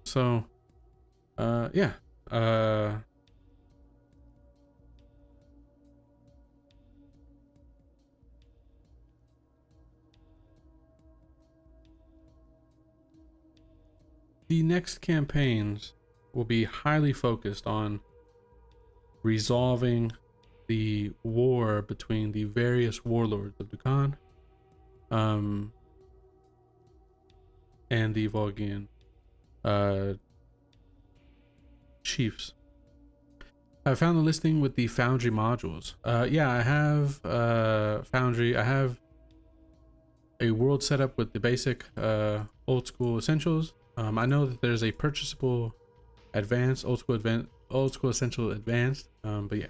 So, yeah. the next campaigns will be highly focused on resolving the war between the various warlords of Dukan, and the Volgian chiefs. I found the listing with the Foundry modules. Yeah, I have Foundry. I have a world setup with the basic old school essentials. I know that there's a purchasable advanced, old school essential advanced, but yeah.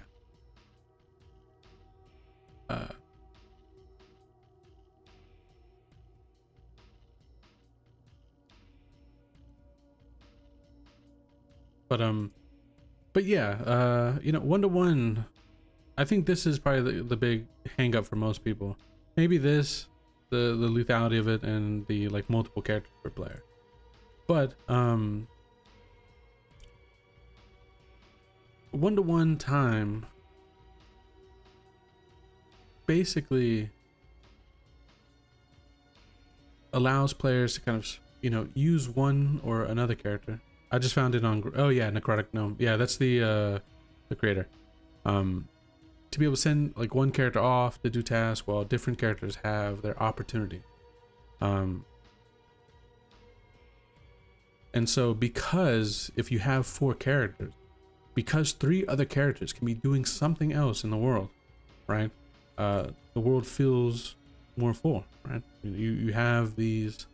But yeah, you know, 1-to-1, I think this is probably the big hang up for most people. Maybe this, the lethality of it, and the like multiple characters per player. But 1-to-1 time basically allows players to kind of, you know, use one or another character. I just found it on, oh yeah, Necrotic Gnome. Yeah, that's the creator. To be able to send like one character off to do tasks while different characters have their opportunity. And so because if you have 4 characters, because 3 other characters can be doing something else in the world, right? The world feels more full, right? You have these,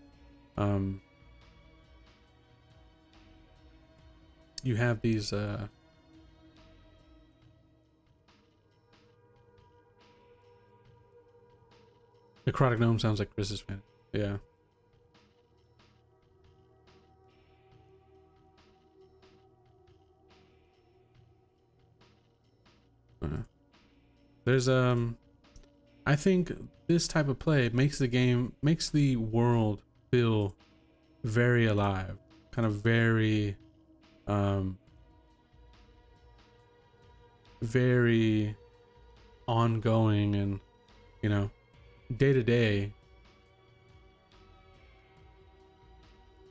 Necrotic Gnome sounds like Chris's fan. Yeah. There's I think this type of play makes the world feel very alive, kind of very very ongoing, and you know, day to day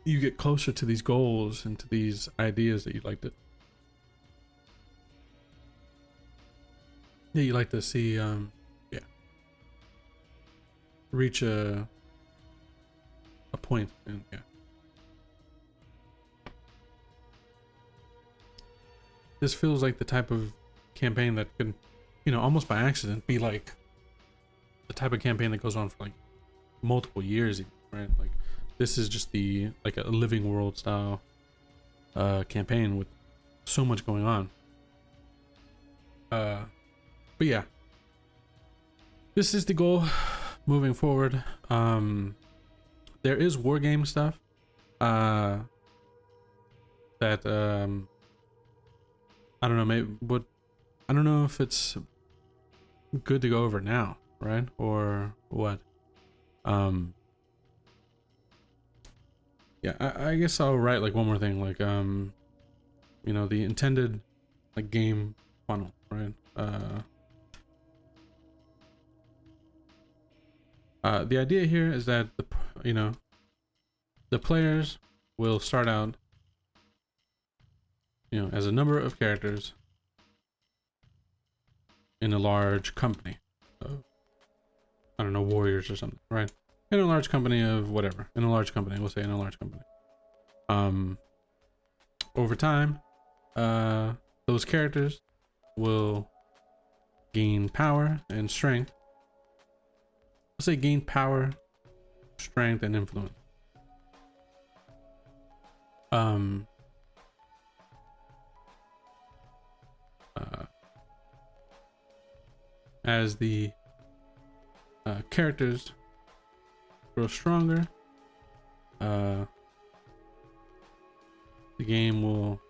you get closer to these goals and to these ideas that you'd like to see reach a point. And yeah, this feels like the type of campaign that could, you know, almost by accident be like the type of campaign that goes on for like multiple years, right? Like this is just the like a living world style campaign with so much going on. But yeah, this is the goal moving forward. There is wargame stuff that I don't know, maybe I don't know if it's good to go over now, right? Or what? Yeah, I guess I'll write like one more thing, like you know, the intended like game funnel, right? The idea here is that the players will start out, you know, as a number of characters in a large company of, I don't know, warriors or something, right? In a large company of whatever. In a large company, we'll say in a large company. Over time, those characters will gain power and strength. Let's say gain power, strength, and influence. As the characters grow stronger, the game will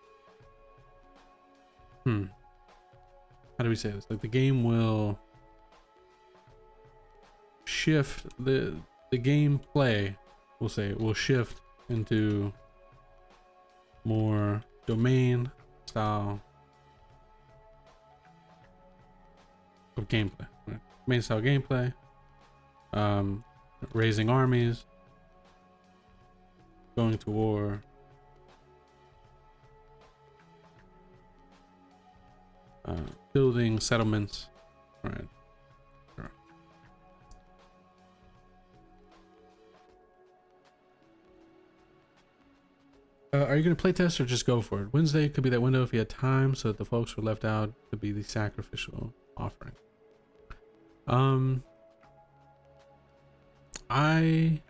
how do we say this? Like the game will shift, the gameplay, we'll say, will shift into more domain style of gameplay, right? Main style gameplay, raising armies, going to war, building settlements. All right. Sure. Are you going to playtest or just go for it? Wednesday could be that window if you had time, so that the folks who are left out could be the sacrificial offering. I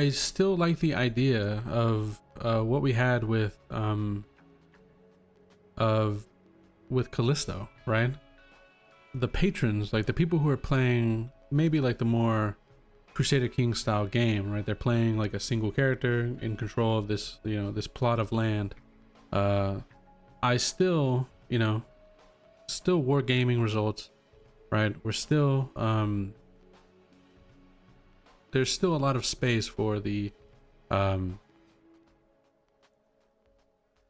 still like the idea of what we had with Callisto, right? The patrons, like the people who are playing maybe like the more Crusader King style game, right? They're playing like a single character in control of this, you know, this plot of land. I still, you know, still wargaming results, right? We're still there's still a lot of space for the kind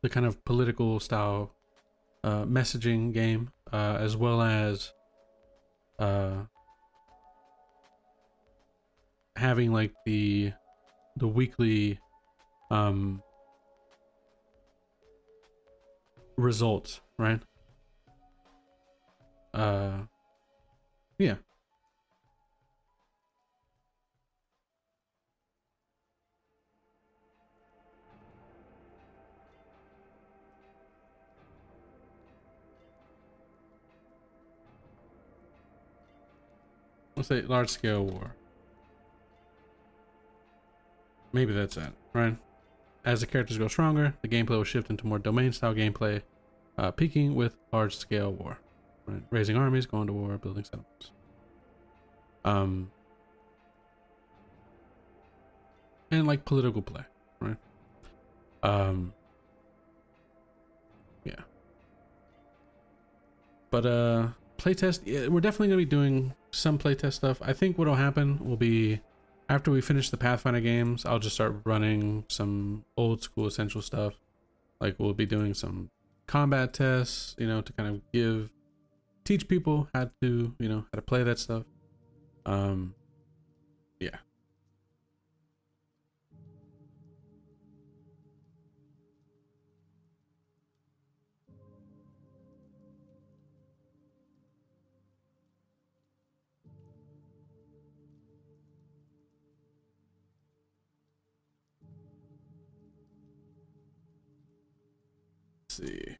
of political style messaging game, as well as having like the weekly results, right? Yeah. Let's say large scale war. Maybe that's it, right? As the characters go stronger, the gameplay will shift into more domain style gameplay, peaking with large scale war, right? Raising armies, going to war, building settlements. And like political play, right? Yeah. But playtest, yeah, we're definitely gonna be doing some playtest stuff. I think what'll happen will be after we finish the Pathfinder games, I'll just start running some old school essential stuff. Like we'll be doing some combat tests, you know, to kind of teach people how to, you know, how to play that stuff. Yeah. Let's see.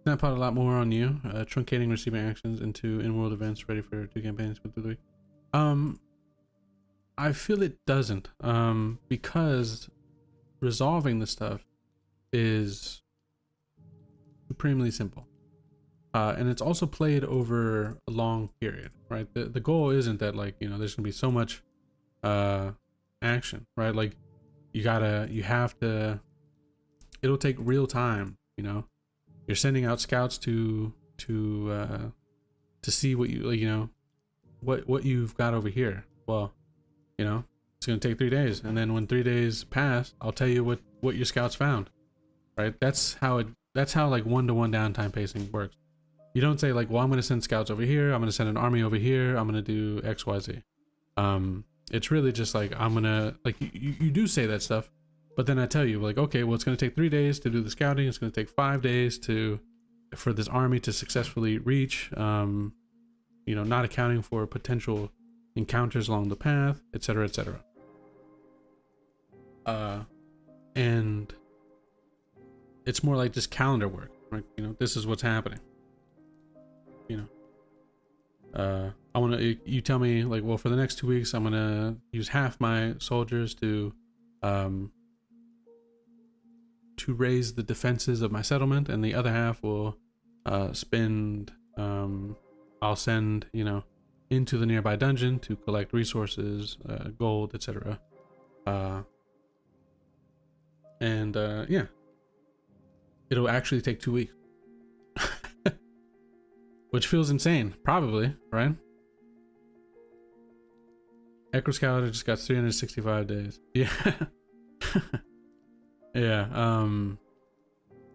Snap out a lot more on you, truncating receiving actions into in-world events ready for 2 campaigns with the week. I feel it doesn't, because resolving the stuff is supremely simple. And it's also played over a long period, right? The goal isn't that, like, you know, there's gonna be so much action, right? Like you have to, it'll take real time, you know. You're sending out scouts to see what you, like, you know, what you've got over here. Well, you know, it's gonna take 3 days, and then when 3 days pass, I'll tell you what your scouts found, right? That's how like one-to-one downtime pacing works. You don't say like, well, I'm gonna send scouts over here, I'm gonna send an army over here, I'm gonna do XYZ. It's really just like, I'm gonna, like, you do say that stuff, but then I tell you, like, okay, well, it's gonna take 3 days to do the scouting, it's gonna take 5 days for this army to successfully reach, you know, not accounting for potential encounters along the path, etc., etc. And it's more like just calendar work, right? You know, this is what's happening. You know, I want to, you tell me, like, well, for the next 2 weeks, I'm gonna use half my soldiers to raise the defenses of my settlement, and the other half will spend, I'll send, you know, into the nearby dungeon to collect resources, gold, etc. Yeah, it'll actually take 2 weeks. Which feels insane, probably, right? Ekros calendar just got 365 days. Yeah. Yeah.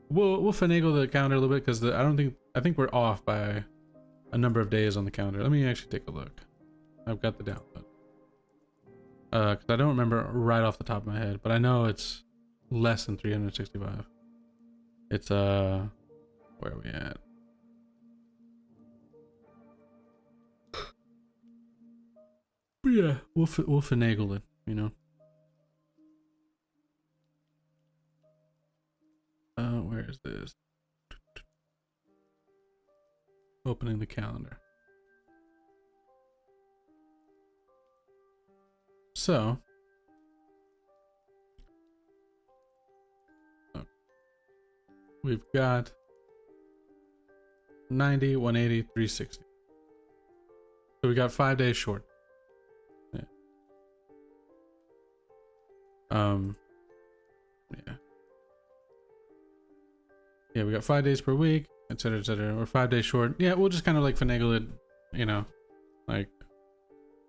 We'll finagle the calendar a little bit, because I think we're off by a number of days on the calendar. Let me actually take a look. I've got the download. Because I don't remember right off the top of my head, but I know it's less than 365. It's where are we at? But yeah, we'll finagle it, you know. Where is this? Opening the calendar. So, we've got 90, 180, 360. So we got 5 days short. Yeah. Yeah. Yeah, we got 5 days per week, etc., etc. We're 5 days short. Yeah, we'll just kind of like finagle it, you know, like,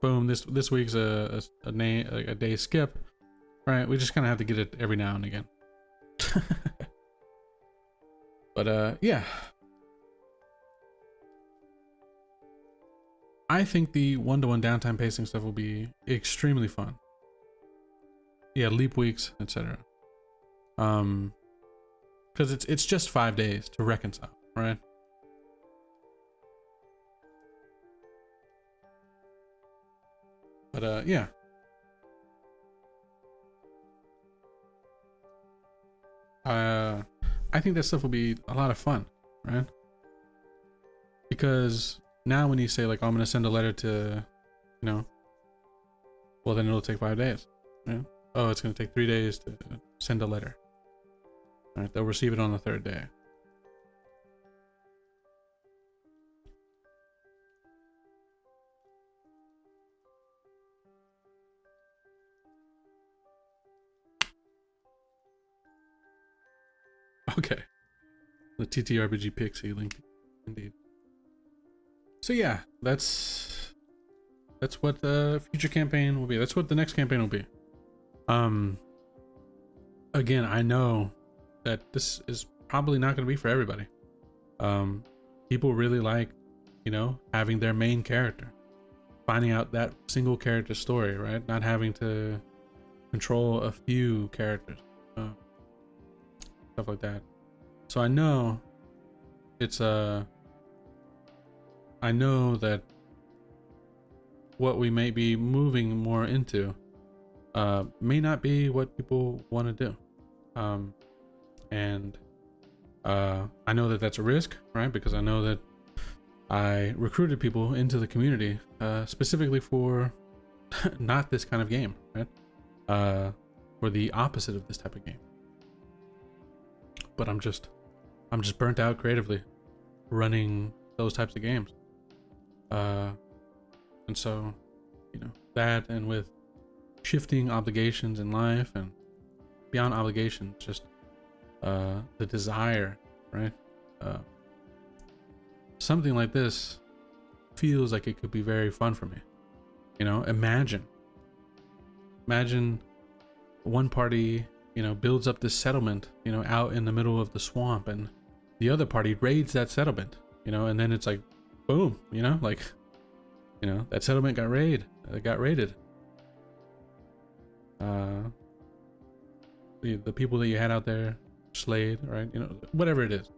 boom. This week's a day skip, right? We just kind of have to get it every now and again. But yeah, I think the one-to-one downtime pacing stuff will be extremely fun. Yeah, leap weeks, etc. Because it's just 5 days to reconcile, right? But yeah. I think that stuff will be a lot of fun, right? Because now when you say like, oh, I'm gonna send a letter to, you know, well then it'll take 5 days. Right? Oh, it's gonna take 3 days to send a letter. All right, they'll receive it on the 3rd day. Okay. The TTRPG Pixie link, indeed. So yeah, that's what the future campaign will be. That's what the next campaign will be. Again, I know that this is probably not going to be for everybody. People really like, you know, having their main character, finding out that single character story, right? Not having to control a few characters, stuff like that. So I know it's I know that what we may be moving more into may not be what people want to do. And I know that that's a risk, right? Because I know that I recruited people into the community specifically for not this kind of game, right? For the opposite of this type of game. But I'm just burnt out creatively running those types of games. And so, you know, that, and with shifting obligations in life and beyond obligations, just the desire, right? Something like this feels like it could be very fun for me. You know, imagine one party, you know, builds up this settlement, you know, out in the middle of the swamp, and the other party raids that settlement, you know, and then it's like, boom, you know, like, you know, that settlement got raided. The people that you had out there slayed, right? You know, whatever it is.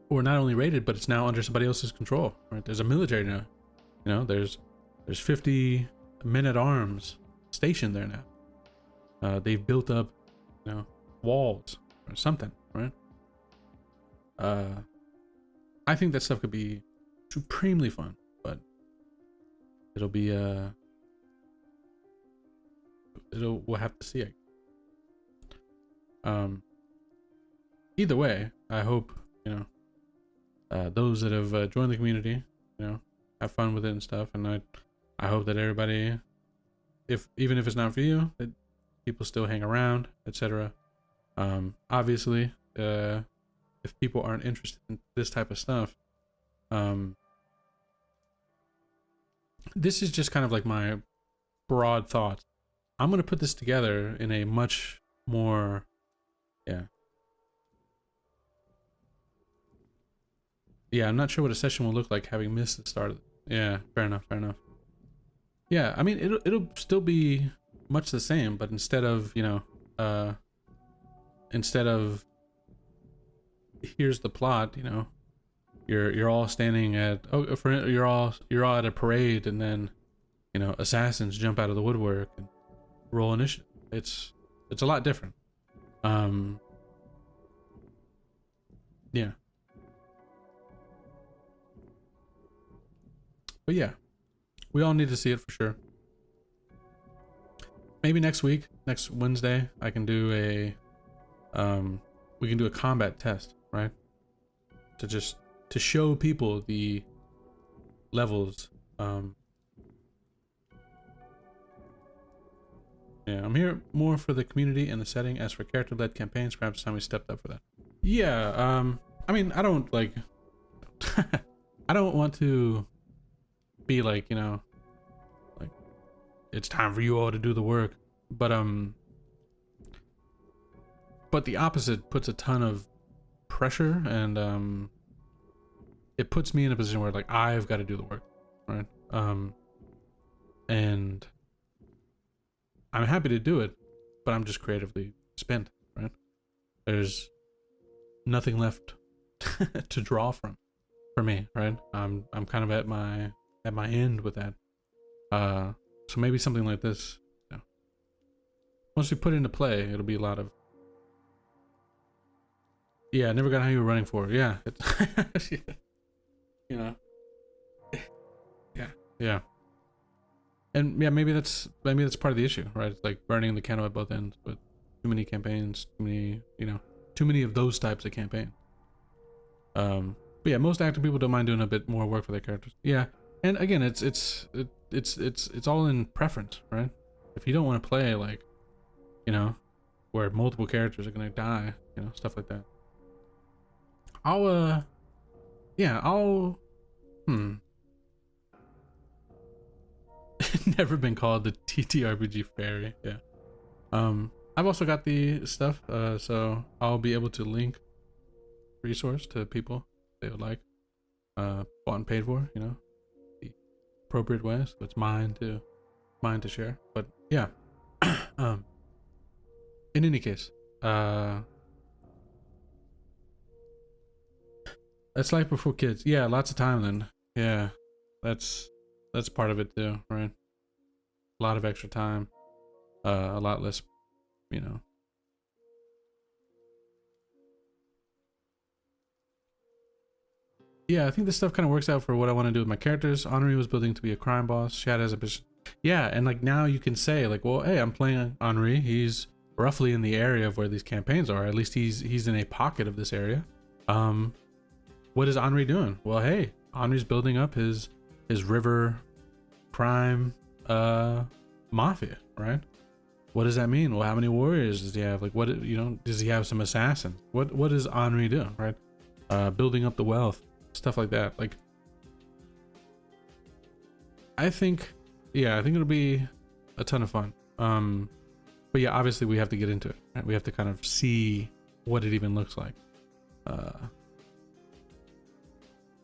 Or not only raided, but it's now under somebody else's control, right? There's a military now. You know, there's 50 men-at-arms stationed there now. They've built up, you know, walls or something, right? I think that stuff could be supremely fun, but it'll be we'll have to see it. Either way, I hope, you know, those that have joined the community, you know, have fun with it and stuff, and I hope that everybody, even if it's not for you, that people still hang around, etc. Obviously, if people aren't interested in this type of stuff, this is just kind of like my broad thoughts. I'm gonna put this together in a much more, yeah, I'm not sure what a session will look like having missed the start of it. Yeah, fair enough. yeah, I mean, it'll still be much the same, but instead of, you know, instead of here's the plot, you know, you're all standing at you're all at a parade, and then, you know, assassins jump out of the woodwork and roll initiative. It's a lot different. Yeah. But yeah, we all need to see it for sure. Maybe next week, next Wednesday, I can do a we can do a combat test, right? To show people the levels. Yeah, I'm here more for the community and the setting. As for character-led campaigns, perhaps it's time we stepped up for that. Yeah, I mean, I don't like I don't want to be like, you know, like it's time for you all to do the work, but the opposite puts a ton of pressure, and it puts me in a position where like I've got to do the work, right? And I'm happy to do it, but I'm just creatively spent, right? There's nothing left to draw from for me, right? I'm kind of at my end with that. So maybe something like this, you know, once we put it into play, it'll be a lot of, yeah, I never got how you were running for. Yeah, it's you know, yeah. And yeah, maybe that's part of the issue, right? It's like burning the candle at both ends with too many campaigns, too many, you know, too many of those types of campaigns. But yeah, most active people don't mind doing a bit more work for their characters. Yeah, and again, it's all in preference, right? If you don't want to play like, you know, where multiple characters are gonna die, you know, stuff like that. I'll never been called the TTRPG fairy. Yeah. I've also got the stuff, so I'll be able to link resource to people they would like, bought and paid for, you know, the appropriate way. So it's mine to share. But yeah, in any case, that's life before kids. Yeah, lots of time then. Yeah, that's part of it too, right? A lot of extra time, a lot less, you know. Yeah, I think this stuff kind of works out for what I want to do with my characters. Henri was building to be a crime boss. Shad has a bitch. Yeah, and like now you can say like, well, hey, I'm playing Henri. He's roughly in the area of where these campaigns are. At least he's in a pocket of this area. What is Henri doing? Well, hey, Henri's building up his river crime mafia, right? What does that mean? Well, how many warriors does he have? Like, what, you know, does he have some assassins? What is Henri doing, right? Building up the wealth, stuff like that. Like, I think it'll be a ton of fun. But yeah, obviously we have to get into it, right? We have to kind of see what it even looks like.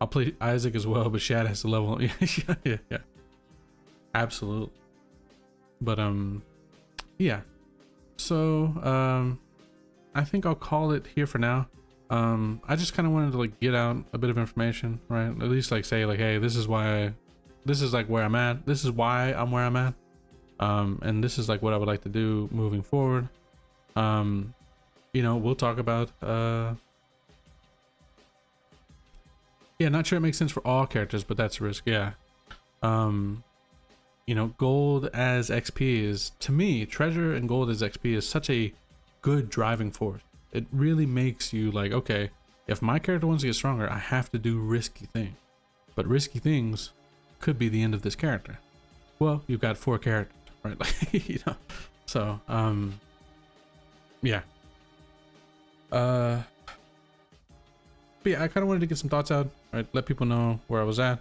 I'll play Isaac as well, but Shad has to level. Yeah, absolutely. But yeah. So I think I'll call it here for now. I just kind of wanted to like get out a bit of information, right? At least like say like, hey, this is like where I'm at. This is why I'm where I'm at. And this is like what I would like to do moving forward. You know, we'll talk about yeah, not sure it makes sense for all characters, but that's a risk. Yeah. You know, gold as XP is, to me, treasure and gold as XP is such a good driving force. It really makes you like, okay, if my character wants to get stronger, I have to do risky things. But risky things could be the end of this character. Well, you've got 4 characters, right? Like, you know. So, yeah. But yeah, I kind of wanted to get some thoughts out, right? Let people know where I was at,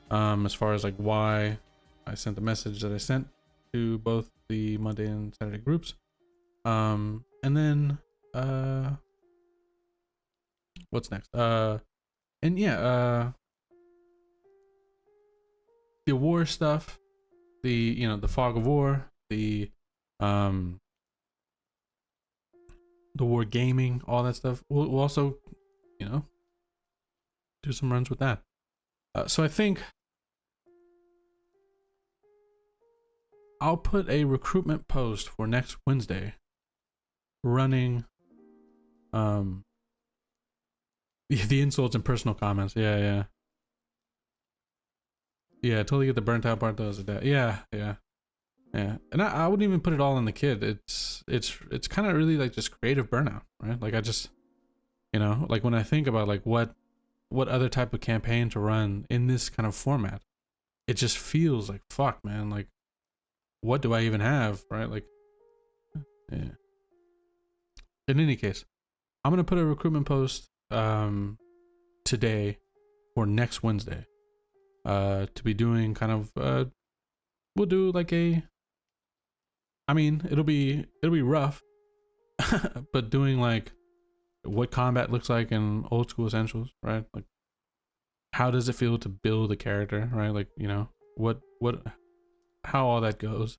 as far as like why I sent the message that I sent to both the Monday and Saturday groups. And then, what's next? And yeah, the war stuff, the fog of war, the war gaming, all that stuff. We'll also, do some runs with that. So I think I'll put a recruitment post for next Wednesday running the insults and personal comments. Yeah, totally get the burnt out part though. Yeah. And I wouldn't even put it all on the kid. It's kind of really like just creative burnout, right? Like I just, like when I think about like what other type of campaign to run in this kind of format, it just feels like, fuck, man, like what do I even have, right? Like, yeah. In any case, I'm gonna put a recruitment post today for next Wednesday to be doing kind of we'll do like it'll be rough but doing like what combat looks like in old school essentials, right? Like how does it feel to build a character, right? Like, how all that goes,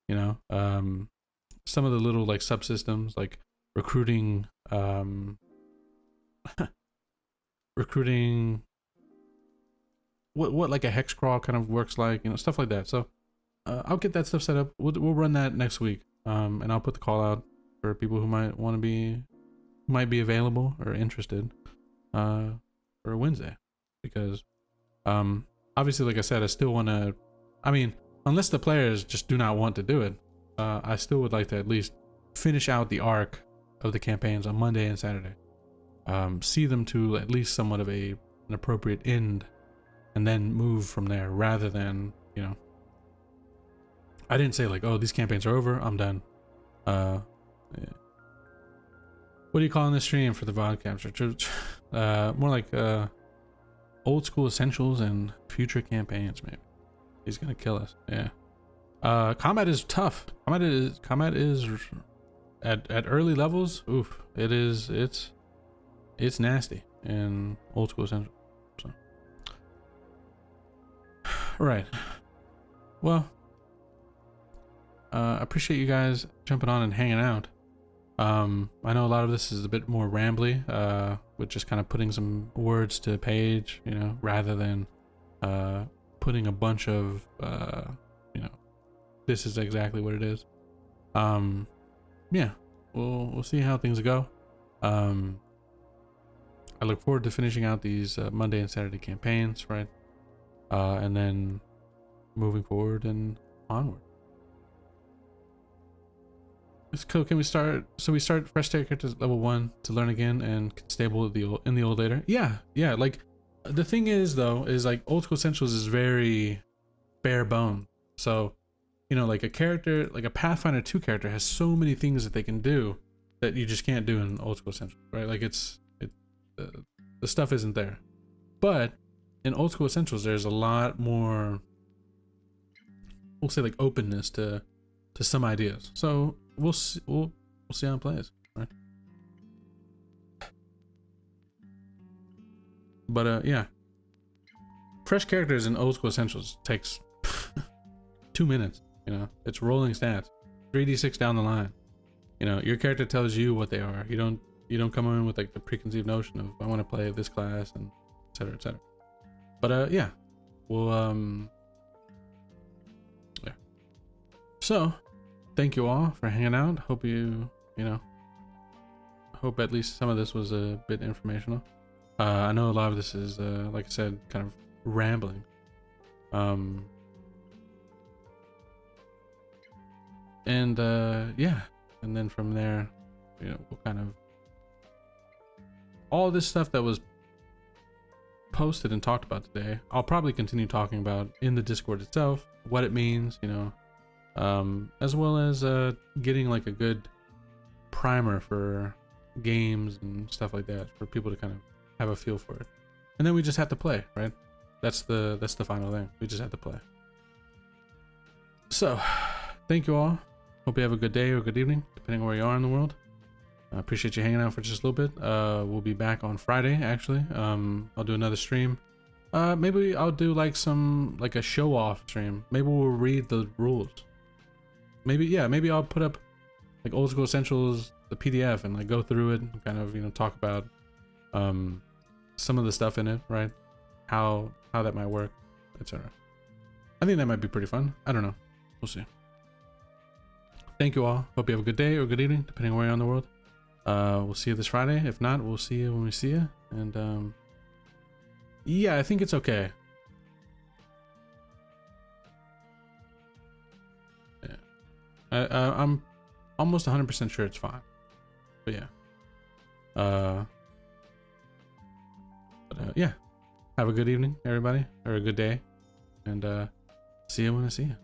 some of the little like subsystems like recruiting what like a hex crawl kind of works like, stuff like that. So I'll get that stuff set up. We'll run that next week, and I'll put the call out for people who might be available or interested for Wednesday, because obviously, like I said, I still want to. Unless the players just do not want to do it, I still would like to at least finish out the arc of the campaigns on Monday and Saturday. See them to at least somewhat of an appropriate end, and then move from there, rather than, I didn't say like, oh, these campaigns are over, I'm done. Yeah. What are you calling this stream for the VOD capture? More like old school essentials and future campaigns, maybe. He's gonna kill us. Yeah. Combat is tough. Combat is at early levels. Oof. It's nasty in old school essentials. So. Right. Well, I appreciate you guys jumping on and hanging out. I know a lot of this is a bit more rambly, with just kind of putting some words to the page, rather than putting a bunch of, this is exactly what it is. Yeah, we'll see how things go. I look forward to finishing out these Monday and Saturday campaigns, right? And then moving forward and onward. It's cool. Can we start? So we start fresh characters level 1 to learn again and stable in the old later. Yeah. Like the thing is though, is like old school essentials is very bare bone. So, like a character, like a Pathfinder 2 character has so many things that they can do that you just can't do in old school essentials, right? Like the stuff isn't there. But in old school essentials, there's a lot more, we'll say like openness to some ideas. So we'll see how it plays, right? But yeah, fresh characters in old school essentials takes 2 minutes. It's rolling stats, 3d6 down the line. Your character tells you what they are. You don't come in with like the preconceived notion of I want to play this class and etc. etc. But yeah, we'll yeah. So thank you all for hanging out. Hope hope at least some of this was a bit informational. I know a lot of this is like I said, kind of rambling. And yeah, and then from there, we'll kind of all this stuff that was posted and talked about today, I'll probably continue talking about in the Discord itself, what it means, as well as getting like a good primer for games and stuff like that for people to kind of have a feel for it. And then we just have to play, right? That's the final thing. We just have to play. So thank you all. Hope you have a good day or good evening, depending on where you are in the world. I appreciate you hanging out for just a little bit. We'll be back on Friday, actually. I'll do another stream Maybe I'll do like a show off stream. Maybe we'll read the rules. Maybe, yeah, maybe I'll put up like Old School Essentials, the PDF, and like go through it and kind of, you know, talk about some of the stuff in it, right? How that might work, etc. I think that might be pretty fun. I don't know. We'll see. Thank you all. Hope you have a good day or good evening, depending on where you are in the world. We'll see you this Friday. If not, we'll see you when we see you. And yeah, I think it's okay. Yeah. I'm almost 100% sure it's fine. But yeah. Yeah. Have a good evening, everybody, or a good day. And see you when I see you.